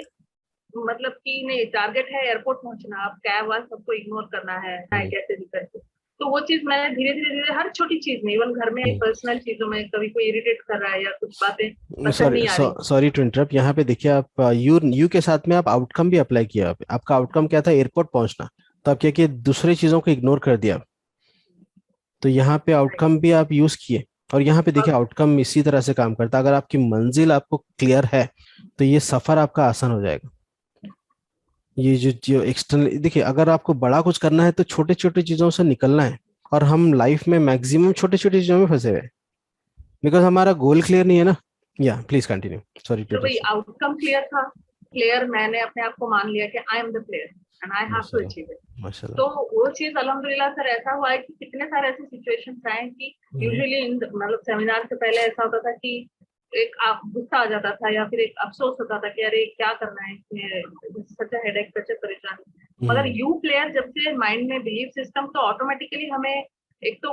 मतलब कि नहीं, टारगेट है एयरपोर्ट पहुंचना, आप कैब वाला सबको इग्नोर करना है हम्म कैसे भी करके। तो वो चीज मैंने धीरे धीरे धीरे हर छोटी चीज में, इवन घर में पर्सनल चीजों में, कभी कोई इरिटेट कर रहा है या कुछ बातें पसंद सॉरी नहीं आ रही, सॉरी टू इंटरप्ट, यहाँ पे देखिए आप यू के साथ में आप आउटकम भी अप्लाई किया। आपका आउटकम क्या था? एयरपोर्ट पहुंचना। तो आप क्या किए? दूसरी चीजों को इग्नोर कर दिया। तो यहाँ पे आउटकम भी आप यूज किए। और यहाँ पे देखिए और आउटकम इसी तरह से काम करता है। अगर आपकी मंजिल आपको क्लियर है तो ये सफर आपका आसान हो जाएगा। ये जो जो एक्सटर्नल देखिए, अगर आपको बड़ा कुछ करना है तो छोटे छोटे चीजों से निकलना है। और हम लाइफ में मैक्सिमम छोटे छोटे चीजों में फंसे हुए हैं, बिकॉज हमारा गोल क्लियर नहीं है ना। या प्लीज कंटिन्यू, सॉरी टू तो भाई डिस्टर्ब। आउटकम क्लियर था, क्लियर, मैंने अपने आप को मान लिया कि I am the player and I have to माशाल्लाह, अचीव इट। माशाल्लाह। तो वो चीज अल्हम्दुलिल्लाह सर ऐसा हुआ है कि कितने सारे ऐसे सिचुएशंस आए कि हम्म, यूजुअली मतलब सेमिनार से पहले ऐसा होता था कि एक आप गुस्सा आ जाता था या फिर एक अफसोस होता था कि अरे क्या करना है इसमें, सच हेडेक, सच परेशानी। मगर हम्म, यू प्लेयर जब से माइंड में बिलीफ सिस्टम, तो ऑटोमेटिकली हमें एक तो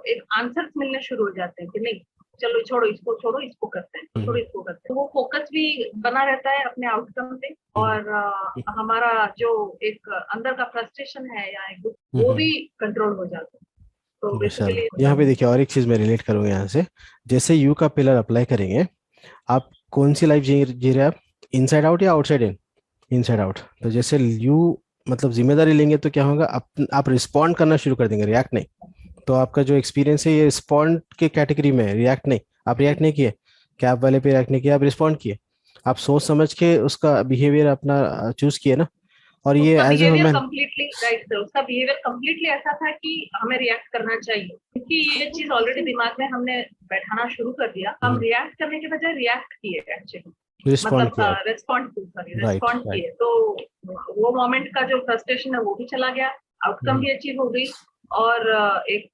एक आंसर्स मिलने शुरू हो जाते हैं कि नहीं चलो छोड़ो इसको, छोड़ो इसको करते हैं, छोड़ो हम्म, इसको करते हैं। तो वो फोकस भी बना रहता है अपने आउटकम पे, हम्म, और हमारा जो एक अंदर का फ्रस्ट्रेशन है या एक वो हम्म, भी कंट्रोल हो जाता है। तो माशाल्लाह। बेसिकली यहाँ पे देखिए और एक चीज मैं रिलेट करूंगा यहाँ से। जैसे यू का पिलर अप्लाई करेंगे, आप कौन सी लाइफ जी रहे हैं आप? इनसाइड आउट या आउटसाइड इन? Inside out. तो जैसे यू मतलब जिम्मेदारी लेंगे तो क्या होगा? आप रिस्पॉन्ड करना शुरू कर देंगे, रिएक्ट नहीं। तो आपका जो एक्सपीरियंस है ये रिस्पॉन्ड के कैटेगरी में है, रिएक्ट नहीं। आप रिएक्ट नहीं किए, कैब वाले पे रिएक्ट नहीं किया, आप रिस्पॉन्ड किए। आप सोच समझ के उसका बिहेवियर अपना चूज किए ना। और ये उसका as a behaviour human. Completely right sir, उसका बिहेवियर कम्प्लीटली ऐसा था कि हमें रिएक्ट करना चाहिए, क्योंकि ये चीज ऑलरेडी दिमाग में हमने बैठाना शुरू कर दिया। हम रिएक्ट करने के बजाय रिएक्ट किए एक्चुअली, रिस्पॉन्ड मतलब किया आप। Respond sorry right, respond right. किए। तो वो मोमेंट का जो फ्रस्ट्रेशन है वो भी चला गया, आउटकम भी अचीव हो गई, और एक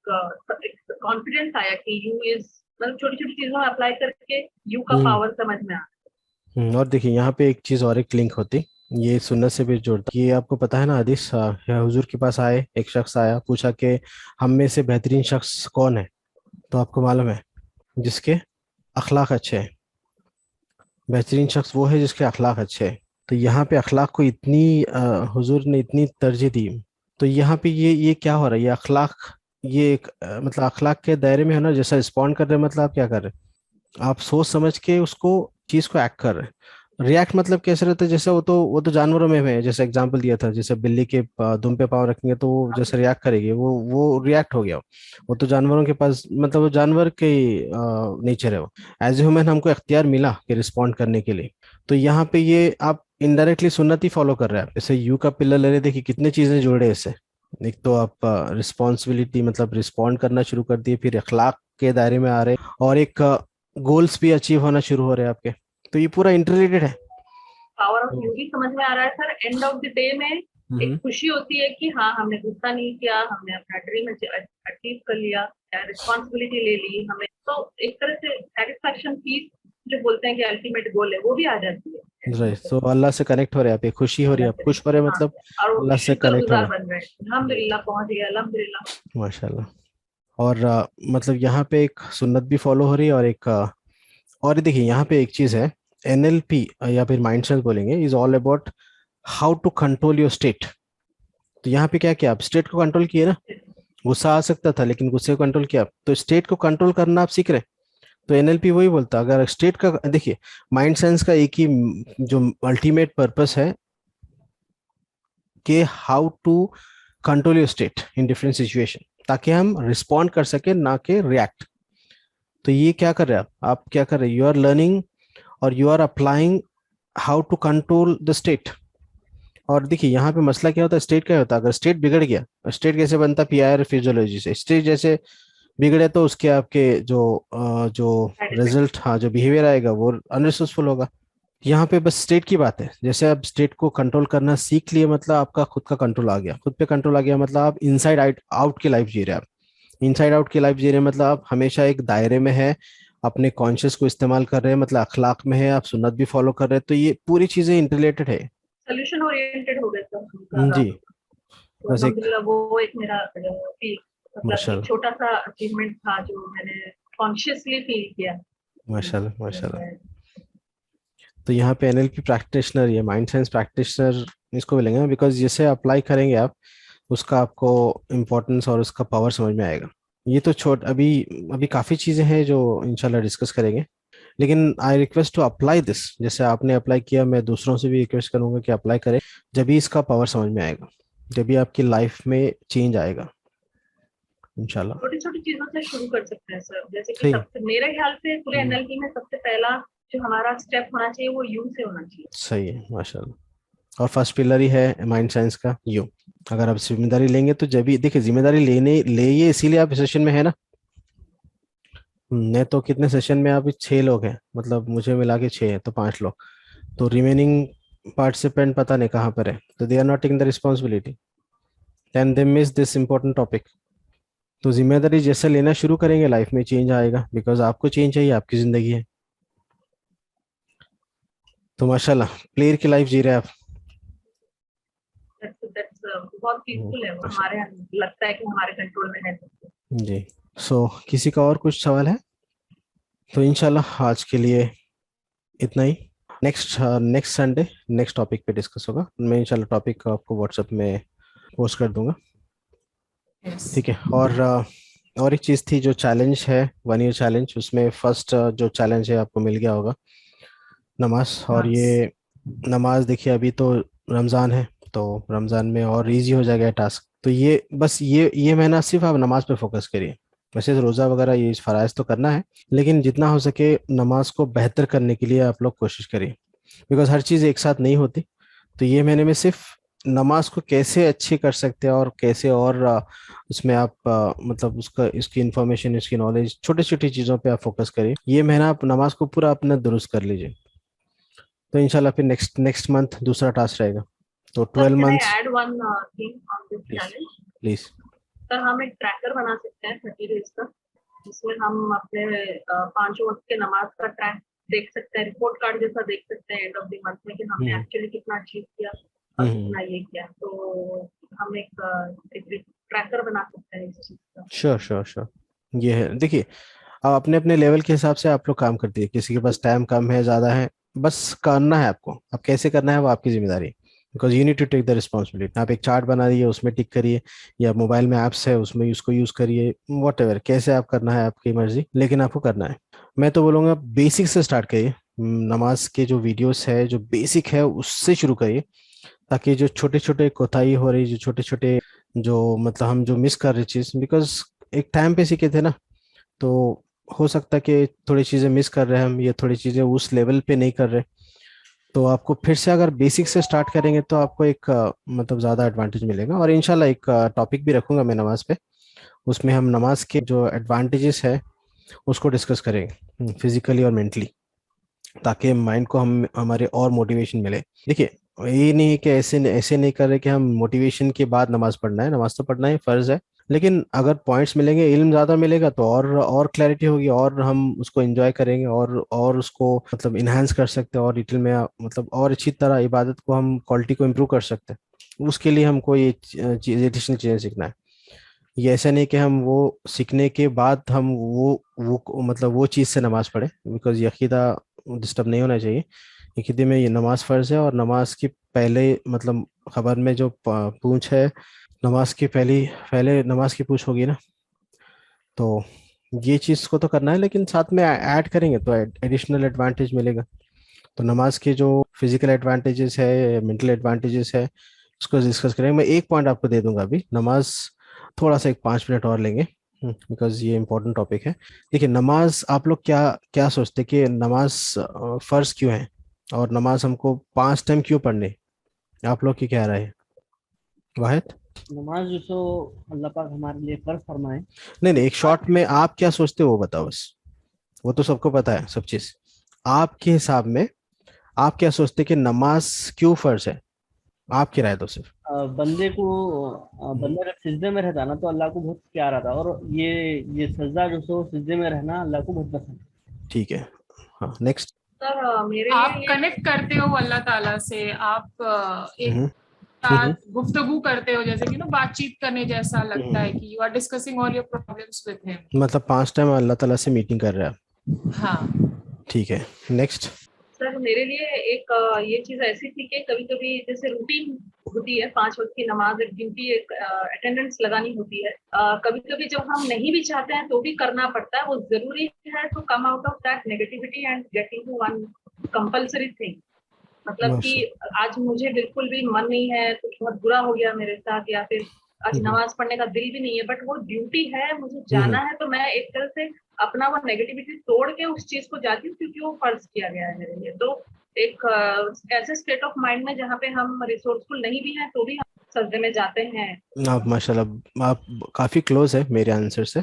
कॉन्फिडेंस आया कि यू इज, मतलब छोटी छोटी चीजों में अप्लाई करके यू का हम्म, पावर समझ में आ। और देखिए यहाँ पे एक चीज और एक लिंक होती, ये सुन्नत से भी जुड़ता। ये आपको पता है ना हदीस, हुजूर के पास आए, एक शख्स आया, पूछा कि हम में से बेहतरीन शख्स कौन है? तो आपको मालूम है जिसके अखलाक अच्छे हैं। बेहतरीन शख्स वो है जिसके अखलाक अच्छे हैं। तो यहाँ पे अखलाक को इतनी हुजूर ने इतनी तरजीह दी। तो यहाँ पे ये क्या हो रहा है? ये अखलाक, ये एक मतलब अखलाक के दायरे में है ना। जैसा रिस्पॉन्ड कर रहे हैं, मतलब आप क्या कर रहे हैं? आप सोच समझ के उसको चीज को एक्ट कर रहे हैं। रिएक्ट मतलब कैसे रहता है? जैसे वो तो जानवरों में है, जैसे एग्जांपल दिया था, जैसे बिल्ली के दुम पे पाँव रखेंगे तो वो जैसे रिएक्ट करेगी, वो रिएक्ट हो गया। वो तो जानवरों के पास मतलब वो जानवर के नेचर है वो। एज ए ह्यूमन हमको इख्तियार मिला कि रिस्पॉन्ड करने के लिए। तो यहाँ पे ये आप इनडायरेक्टली सुन्नत ही फॉलो कर रहे हैं आप। जैसे यू का पिलर ले रहे, देखिए कितने चीजें जुड़े हैं इससे। एक तो आप रिस्पॉन्सिबिलिटी मतलब रिस्पॉन्ड करना शुरू कर दिए, फिर अखलाक के दायरे में आ रहे हैं, और एक गोल्स भी अचीव होना शुरू हो रहे हैं आपके। तो ये पूरा इंटररिलेटेड है। पावर ऑफ तो यू भी समझ में आ रहा है sir. End of the day में एक हम्म, खुशी होती है कि हाँ हमने गुस्सा नहीं किया, हमने अपना ड्रीम अचीव कर लिया, रिस्पॉन्सिबिलिटी ले ली हमने, तो एक तरह से सेटिस्फैक्शन, पीस जो बोलते हैं कि अल्टीमेट गोल है, वो भी आ जाती राइट। है। तो अल्लाह से कनेक्ट हो रहे हैं आप, ये खुशी हो रही है, अल्लाह आप करे, खुश हो रहे हैं, हाँ, मतलब और वो अल्लाह से कनेक्ट हो शुक्रगुजार रहे बन रहे हैं, हैं। राइट, अल्हम्दुलिल्लाह पहुंच गया, अल्हम्दुलिल्लाह। माशाल्लाह। और मतलब यहाँ पे एक सुन्नत भी फॉलो हो रही है, और एक और देखिए यहाँ पे एक चीज है। एनएलपी या फिर माइंडसेट बोलेंगे, is all about how to control your state. तो यहाँ पे क्या किया? आप स्टेट को कंट्रोल किए ना। गुस्सा आ सकता था लेकिन गुस्से को कंट्रोल किया आप। तो स्टेट को कंट्रोल करना आप सीख रहे हैं। तो एनएलपी वही बोलता है, अगर स्टेट का देखिए, माइंड साइंस का एक ही जो अल्टीमेट पर्पस है कि how to control your state in different situation, ताकि हम रिस्पॉन्ड कर सके ना कि रिएक्ट। तो ये क्या कर रहे हैं आप क्या कर रहे हैं? यू आर लर्निंग और you are applying how to control the state. और देखिए यहाँ पे मसला क्या होता है, स्टेट क्या होता है? अगर स्टेट बिगड़ गया, स्टेट कैसे बनता है? पीआईआर फिजियोलॉजी से। स्टेट जैसे बिगड़े तो उसके आपके जो साइड इफेक्ट। रिजल्ट, हाँ, जो बिहेवियर आएगा वो अनरिसोर्सफुल होगा। यहाँ पे बस स्टेट की बात है। जैसे आप स्टेट को कंट्रोल करना सीख लिए, मतलब आपका खुद का कंट्रोल आ गया, खुद पे कंट्रोल आ गया, मतलब आप इनसाइड आउट आउट की लाइफ जी रहे हैं आप। इनसाइड आउट की लाइफ जी रहे हैं मतलब आप हमेशा एक दायरे में है, अपने कॉन्शियस को इस्तेमाल कर रहे हैं, मतलब अखलाक में है, आप सुन्नत भी फॉलो कर रहे हैं। तो ये पूरी चीजें इंटरलेटेड है। सोल्यूशन ओरिएंटेड हो गए सर ज्यादा। जी। तो बस एक अल्हम्दुलिल्लाह वो एक मेरा फील, मतलब एक माशाल्लाह, छोटा सा अचीवमेंट था जो मैंने कॉन्शियसली फील किया। माशाल्लाह, माशाल्लाह। मैं- तो यहाँ पे एनएलपी प्रैक्टिशनर या माइंड साइंस प्रैक्टिशनर इसको बोलेंगे, बिकॉज जैसे अप्लाई करेंगे आप, उसका आपको इम्पोर्टेंस और उसका पावर समझ में आएगा। ये तो छोट अभी अभी काफ़ी चीज़ें हैं जो इंशाल्लाह डिस्कस करेंगे, लेकिन I request to apply this. जैसे आपने अप्लाई किया, मैं दूसरों से भी रिक्वेस्ट करूंगा कि अप्लाई करें। जब भी इसका पावर समझ में आएगा, जब भी आपकी लाइफ में चेंज आएगा इंशाल्लाह। छोटी छोटी चीजों से शुरू कर सकते हैं सर, जैसे कि सही। सबसे मेरे ख्याल से पूरे हम्म, एनएलपी में सबसे पहला जो हमारा स्टेप होना चाहिए वो यू से होना चाहिए। सही है माशाल्लाह। और फर्स्ट पिलर ही है माइंड साइंस का यू। अगर आप जिम्मेदारी लेंगे तो जब भी देखिए, जिम्मेदारी लेने ले ये इसीलिए आप सेशन में है ना। मैं तो कितने सेशन में, अभी 6 लोग हैं, मतलब मुझे मिला के 6 हैं तो 5 लोग, तो रिमेनिंग पार्टिसिपेंट पता नहीं कहाँ पर है, तो they are not taking the responsibility and they miss this important topic. तो जिम्मेदारी जैसे लेना शुरू करेंगे, लाइफ में चेंज आएगा, बिकॉज आपको चेंज चाहिए, आपकी जिंदगी है। तो माशाल्लाह प्लेयर की लाइफ जी रहे हैं आप। दैट्स बहुत पीसफुल है वो, हमारे माशाल्लाह। यहाँ लगता है कि हमारे कंट्रोल में है। जी। सो किसी का और कुछ सवाल है? तो इंशाल्लाह आज के लिए इतना ही। Next next Sunday next topic पे डिस्कस होगा। मैं इंशाल्लाह टॉपिक आपको व्हाट्सएप में पोस्ट कर दूंगा। यस। ठीक है। और एक चीज़ थी, जो चैलेंज है 1 ईयर चैलेंज, उसमें फर्स्ट जो चैलेंज है आपको मिल गया होगा, नमाज। और ये नमाज देखिए, अभी तो रमज़ान है, तो रमज़ान में और इजी हो जाएगा टास्क। तो ये बस ये महीना सिर्फ आप नमाज पे फोकस करिए। वैसे तो रोज़ा वगैरह ये फ़राइज़ तो करना है, लेकिन जितना हो सके नमाज को बेहतर करने के लिए आप लोग कोशिश करिए, बिकॉज हर चीज़ एक साथ नहीं होती। तो ये महीने में सिर्फ नमाज को कैसे अच्छी कर सकते हैं, और कैसे और उसमें आप मतलब उसका इसकी इंफॉर्मेशन, इसकी नॉलेज, छोटी छोटी चीज़ों पे आप फोकस करिए। ये महीना आप नमाज को पूरा अपना दुरुस्त कर लीजिए। तो इंशाल्लाह फिर नेक्स्ट नेक्स्ट मंथ दूसरा टास्क रहेगा। तो sir 12 can I months. Add one thing on this please challenge? Please. Sir हम एक ट्रैकर बना सकते हैं 30 डेज का, जिसमें हम अपने 5 वक्त के नमाज का ट्रैक देख सकते हैं, रिपोर्ट कार्ड जैसा देख सकते हैं एंड ऑफ द मंथ में कि हमने हम्म एक्चुअली कितना अचीव किया और हम्म। कितना ये किया। तो हम एक ट्रैकर बना सकते हैं इस चीज का। Sure sure sure. ये है, देखिए, आप अपने अपने लेवल के हिसाब से आप लोग काम करते हैं। किसी के पास टाइम कम है, ज़्यादा है, बस करना है आपको। अब कैसे करना है वो आपकी जिम्मेदारी है, because you need to take the responsibility. आप एक चार्ट बना दिए, उसमें टिक करिए, या मोबाइल में ऐप्स है उसमें उसको यूज़ करिए, वॉट एवर कैसे आप करना है आपकी मर्जी, लेकिन आपको करना है। मैं तो बोलूँगा बेसिक से स्टार्ट करिए। नमाज के जो वीडियोस है, जो बेसिक है उससे शुरू करिए, ताकि जो छोटे छोटे कोताही हो रही, जो छोटे छोटे जो मतलब हम जो मिस कर रहे चीज़, बिकॉज एक टाइम पे सीखे थे ना, तो हो सकता है कि थोड़ी चीज़ें मिस कर रहे हैं हम, ये थोड़ी चीज़ें उस लेवल पे नहीं कर रहे। तो आपको फिर से अगर बेसिक से स्टार्ट करेंगे तो आपको एक मतलब ज़्यादा एडवांटेज मिलेगा। और इंशाल्लाह एक टॉपिक भी रखूंगा मैं नमाज पे, उसमें हम नमाज के जो एडवांटेजेस है उसको डिस्कस करेंगे, फिजिकली और मेंटली, ताकि माइंड को हम हमारे और मोटिवेशन मिले। देखिए, ये नहीं है कि ऐसे नहीं कर रहे कि हम मोटिवेशन के बाद नमाज पढ़ना है, नमाज तो पढ़ना है, फर्ज है, लेकिन अगर पॉइंट्स मिलेंगे, इल्म ज़्यादा मिलेगा, तो और क्लैरिटी होगी, और हम उसको एंजॉय करेंगे, और उसको मतलब इन्हांस कर सकते हैं, और डिटेल में मतलब और अच्छी तरह इबादत को हम क्वालिटी को इम्प्रूव कर सकते हैं। उसके लिए हमको ये चीज़ एडिशनल चीज़ें सीखना है। ये ऐसा नहीं कि हम वो सीखने के बाद हम वो मतलब वो चीज़ से नमाज पढ़े, बिकॉज ये अकीदा डिस्टर्ब नहीं होना चाहिए। अकीदे में ये नमाज फ़र्ज है, और नमाज की पहले मतलब खबर में जो पूंछ है, नमाज की पहले नमाज की पूछ होगी ना। तो ये चीज़ को तो करना है, लेकिन साथ में ऐड करेंगे तो एडिशनल एडवांटेज मिलेगा। तो नमाज के जो फिजिकल एडवांटेजेस है, मेंटल एडवांटेजेस है, उसको डिस्कस करेंगे। मैं एक पॉइंट आपको दे दूंगा अभी, नमाज थोड़ा सा एक 5 मिनट और लेंगे, बिकॉज ये इंपॉर्टेंट टॉपिक है। देखिए, नमाज आप लोग क्या क्या सोचते हैं कि नमाज फ़र्ज क्यों है, और नमाज हमको 5 टाइम क्यों पढ़ने? आप लोग की क्या राय है, वाहिद? नमाज जो सो अल्लाह पाक हमारे लिए फर्ज फरमाए। नहीं नहीं, एक शॉर्ट में आप क्या सोचते हो वो बताओ बस। वो तो सबको पता है सब चीज़। आपके हिसाब में आप क्या सोचते हैं कि नमाज क्यों फ़र्ज है? आपकी राय दो सिर्फ। बंदे को हम्म, बंदा जब सिजदे में रहता ना तो अल्लाह को बहुत प्यार आता, और ये सजदा जो सो सिजदे में रहना अल्लाह को बहुत पसंद है। ठीक है। हाँ, नेक्स्ट। सर मेरे आप लिए ये कनेक्ट करते हो अल्लाह ताला से, आप एक हम्म हम्म साथ गुफ्तगू करते हो, जैसे कि ना बातचीत करने जैसा लगता है हम्म। कि you are discussing all your problems with him. मतलब 5 टाइम अल्लाह ताला से मीटिंग कर रहे हैं हाँ। आप। ठीक है, नेक्स्ट। सर मेरे लिए एक ये चीज ऐसी थी कि कभी कभी जैसे रूटीन होती है, 5 वक्त की नमाज, एक ड्यूटी, एक अटेंडेंस लगानी होती है। कभी कभी जब हम नहीं भी चाहते हैं तो भी करना पड़ता है, वो जरूरी है to come out of that negativity and get into one compulsory thing. मतलब कि माशा आज मुझे बिल्कुल भी मन नहीं है, कुछ बहुत बुरा हो गया मेरे साथ, या फिर आज हम्म नमाज पढ़ने का दिल भी नहीं है, बट वो ड्यूटी है, मुझे हम्म जाना है, तो मैं एक तरह से अपना वो नेगेटिविटी तोड़ के उस चीज को जाती हूँ, क्योंकि वो फर्ज किया गया है मेरे लिए। तो एक ऐसे स्टेट ऑफ माइंड में जहाँ पे हम रिसोर्सफुल नहीं भी हैं तो भी हम सजदे में जाते हैं। आप माशाल्लाह आप काफ़ी क्लोज है मेरे आंसर से।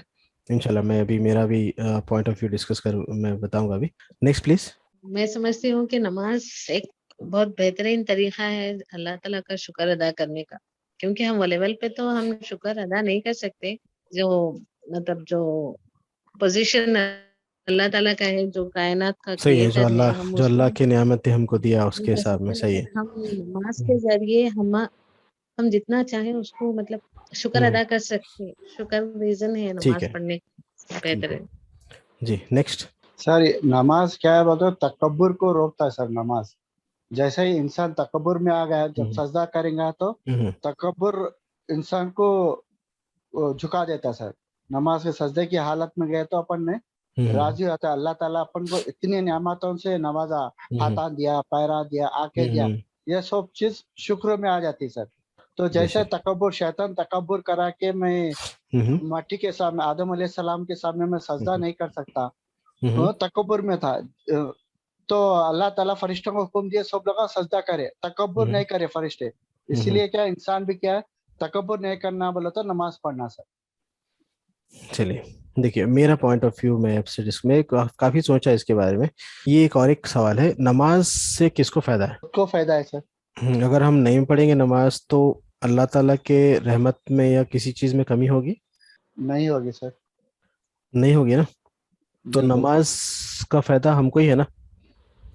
इंशाल्लाह मैं अभी मेरा भी पॉइंट ऑफ व्यू डिस्कस कर मैं बताऊंगा अभी। Next please. मैं समझती हूँ कि नमाज एक बहुत बेहतरीन तरीका है अल्लाह ताला का शुक्र अदा करने का, क्योंकि हम वो लेवल पे तो हम शुक्र अदा नहीं कर सकते जो मतलब जो पोजीशन अल्लाह ताला का है, जो कायनात का सही है, क्रिएटर है, हम जो अल्लाह उसको की नेमतें हमको दिया नहीं उसके कर हिसाब में सकते। सही मगर है। हम नमाज के जरिए हम जितना चाहें उसको मतलब शुक्र हम्म अदा कर सकते हैं। शुक्र रीजन है ठीक नमाज है। पढ़ने का बेहतर है। जी नेक्स्ट। सर नमाज क्या है बताओ, तकब्बुर को रोकता है सर नमाज। जैसे ही इंसान तकब्बुर में आ गया, जब हम्म सजदा करेंगे तो हम्म तकब्बुर इंसान को वो झुका देता है सर। नमाज के सजदे की हालत में गए तो अपन ने हम्म राजी होता है, अल्लाह ताला अपन को इतनी नियामतों से नवाजा, हम्म हाथा दिया, पैरा दिया, आके दिया, हम्म, ये सब चीज शुक्र में आ जाती है सर। तो जैसे बेशक। तकब्बुर, शैतान तकब्बुर करा के मैं हम्म मट्टी के सामने, आदम अलैहिस्सलाम के सामने मैं सजदा हम्म नहीं कर सकता, हम्म वो तकब्बुर में था। तो अल्लाह ताला फरिश्तों को हुक्म दिया सब लोग सजदा करे, तकब्बुर हम्म नहीं करे फरिश्ते। हम्म, इसीलिए क्या इंसान भी क्या है, तकब्बुर नहीं करना बोला तो नमाज पढ़ना सर। चलिए देखिए मेरा पॉइंट ऑफ व्यू मैं आपसे जिसमें काफी सोचा इसके बारे में। ये एक और एक सवाल है, नमाज से किसको फायदा है? खुद को फायदा है सर। अगर हम नहीं पढ़ेंगे नमाज तो अल्लाह ताला के रहमत में या किसी चीज में कमी होगी? नहीं होगी सर। नहीं होगी ना। तो बिल्कुल नमाज का फायदा हमको ही है ना।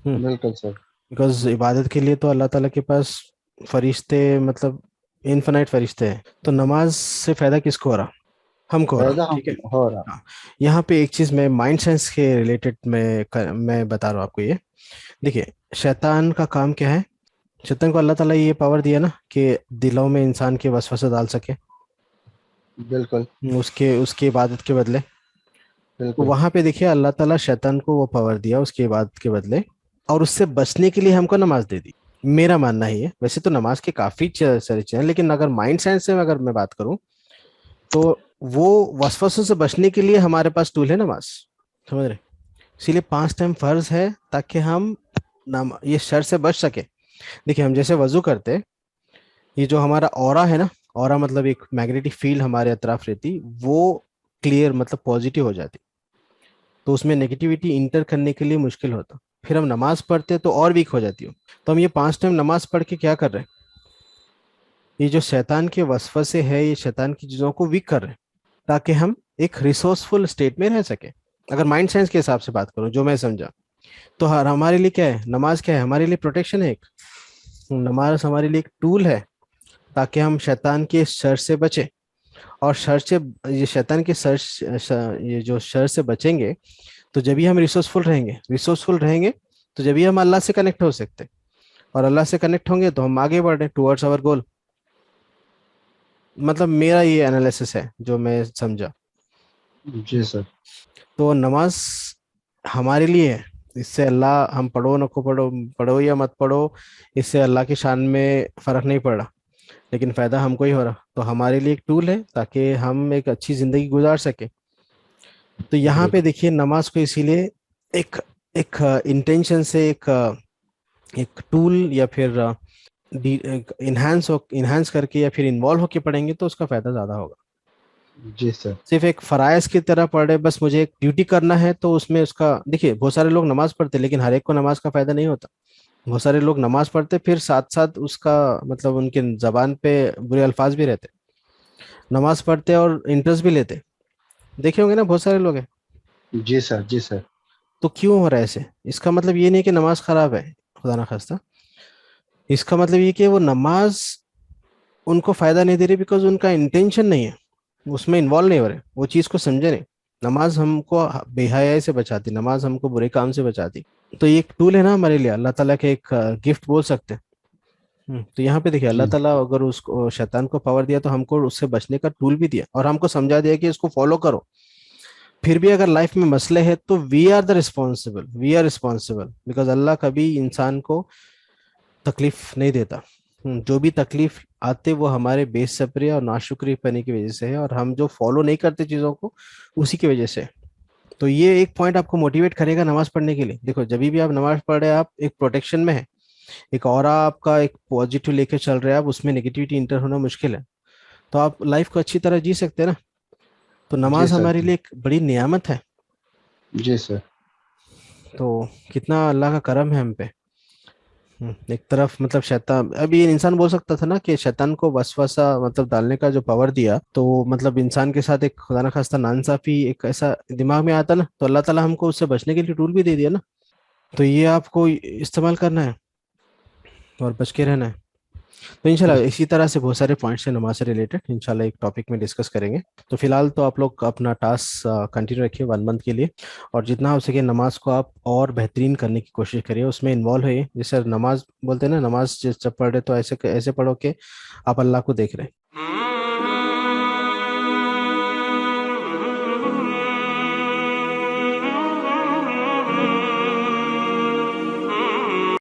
बिल्कुल सर। बिकॉज इबादत के लिए तो अल्लाह ताला के पास फरिश्ते मतलब इनफिनाइट फरिश्ते हैं, तो नमाज से फायदा किसको हो रहा? हमको हो रहा, फायदा हम ठीक है। हो रहा। हाँ, यहाँ पे एक चीज मैं माइंड साइंस के रिलेटेड मैं बता रहा हूँ आपको ये। देखिए शैतान का काम क्या है? शैतान को अल्लाह ताला ये पावर दिया ना कि दिलों में इंसान के वसवसे डाल सके, बिल्कुल उसके उसकी इबादत के बदले। तो बिल्कुल। वहां पे देखिए अल्लाह ताला शैतान को वो पावर दिया उसकी इबादत के बदले, और उससे बचने के लिए हमको नमाज दे दी। मेरा मानना ही है, वैसे तो नमाज के काफी सारे चीजें हैं, लेकिन अगर माइंड साइंस से अगर मैं बात करूं तो वो वसवसों से बचने के लिए हमारे पास टूल है नमाज। समझ रहे? इसीलिए 5 टाइम फर्ज है ताकि हम ये शर से बच सके। देखिए हम जैसे वजू करते, ये जो हमारा ऑरा है ना, ऑरा मतलब एक मैग्नेटिक फील्ड हमारे अतराफ रहती, वो क्लियर मतलब पॉजिटिव हो जाती, तो उसमें नेगेटिविटी इंटर करने के लिए मुश्किल होता। फिर हम नमाज पढ़ते तो और वीक हो जाती हो। तो हम ये 5 टाइम नमाज पढ़ के क्या कर रहे हैं? ये जो शैतान के वसवसे है, ये शैतान की चीजों को वीक कर रहे हैं ताकि हम एक रिसोर्सफुल स्टेट में रह सके। अगर माइंड साइंस के हिसाब से बात करूं जो मैं समझा, तो हर हमारे लिए क्या है, नमाज क्या है? हमारे लिए प्रोटेक्शन है एक। नमाज हमारे लिए एक टूल है ताकि हम शैतान के शर से बचे। और शर से, ये शैतान के ये जो शर से बचेंगे तो जब भी हम रिसोर्सफुल रहेंगे तो जब भी हम अल्लाह से कनेक्ट हो सकते हैं। और अल्लाह से कनेक्ट होंगे तो हम आगे बढ़ रहे हैं टुवर्ड्स आवर गोल। मतलब मेरा ये एनालिसिस है जो मैं समझा। जी सर। तो नमाज हमारे लिए है, इससे अल्लाह, हम पढ़ो न को पढ़ो, पढ़ो या मत पढ़ो, इससे अल्लाह की शान में फर्क नहीं पड़ रहा, लेकिन फायदा हमको ही हो रहा। तो हमारे लिए एक टूल है ताकि हम एक अच्छी जिंदगी गुजार सके। तो यहाँ पे बिल्कुल देखिए नमाज को इसीलिए एक एक इंटेंशन से एक टूल या फिर इन्हांस करके या फिर इन्वॉल्व होके पढ़ेंगे तो उसका फायदा ज्यादा होगा। जी सर। सिर्फ एक फराइज की तरह पढ़ रहे, बस मुझे एक ड्यूटी करना है तो उसमें उसका, देखिए बहुत सारे लोग नमाज पढ़ते लेकिन हर एक को नमाज का फायदा नहीं होता। बहुत सारे लोग नमाज पढ़ते फिर साथ साथ उसका मतलब उनके जबान पे बुरे अल्फाज भी रहते, नमाज पढ़ते और इंटरेस्ट भी लेते, देखे होंगे ना बहुत सारे लोग हैं। जी सर। जी सर। तो क्यों हो रहा है ऐसे? इसका मतलब ये नहीं कि नमाज खराब है, खुदा ना खास्ता। इसका मतलब ये कि वो नमाज उनको फायदा नहीं दे रही बिकॉज उनका इंटेंशन नहीं है, उसमें इन्वॉल्व नहीं हो रहे, वो चीज को समझे नहीं। नमाज हमको बेहयाई से बचाती, नमाज हमको बुरे काम से बचाती। तो ये एक टूल है ना हमारे लिए, अल्लाह ताला के एक गिफ्ट बोल सकते हैं। तो यहाँ पे देखिए अल्लाह जी ताला अगर उसको शैतान को पावर दिया तो हमको उससे बचने का टूल भी दिया और हमको समझा दिया कि इसको फॉलो करो। फिर भी अगर लाइफ में मसले है तो वी आर रिस्पॉन्सिबल बिकॉज अल्लाह कभी इंसान को तकलीफ नहीं देता। जो भी तकलीफ आते वो हमारे बेसब्री और नाशुक्री पने की वजह से है और हम जो फॉलो नहीं करते चीज़ों को उसी की वजह से है। तो ये एक पॉइंट आपको मोटिवेट करेगा नमाज पढ़ने के लिए। देखो जब भी आप नमाज पढ़ रहे हैं आप एक प्रोटेक्शन में है, एक ऑरा आपका एक पॉजिटिव लेके चल रहे हैं आप, उसमें नेगेटिविटी इंटर होना मुश्किल है, तो आप लाइफ को अच्छी तरह जी सकते हैं ना। तो जी नमाज सर। हमारे लिए एक बड़ी नियामत है। जी सर। तो कितना अल्लाह का करम है हम पे। एक तरफ मतलब शैतान, अभी ये इंसान बोल सकता था ना कि शैतान को वसवसा मतलब डालने का जो पावर दिया, तो मतलब इंसान के साथ एक खुदा ना खास्ता नाइंसाफी एक ऐसा दिमाग में आता ना, तो अल्लाह ताला हमको उससे बचने के लिए टूल भी दे दिया ना। तो ये आपको इस्तेमाल करना है और बच के रहना है। तो इंशाल्लाह इसी तरह से बहुत सारे पॉइंट्स हैं नमाज से रिलेटेड, इंशाल्लाह एक टॉपिक में डिस्कस करेंगे। तो फिलहाल तो आप लोग अपना टास्क कंटिन्यू रखिए 1 मंथ के लिए, और जितना हो सके नमाज को आप और बेहतरीन करने की कोशिश करिए, उसमें इन्वॉल्व होइए। जैसे नमाज बोलते हैं ना, नमाज जब पढ़ रहे तो ऐसे ऐसे पढ़ो कि आप अल्लाह को देख रहे हैं।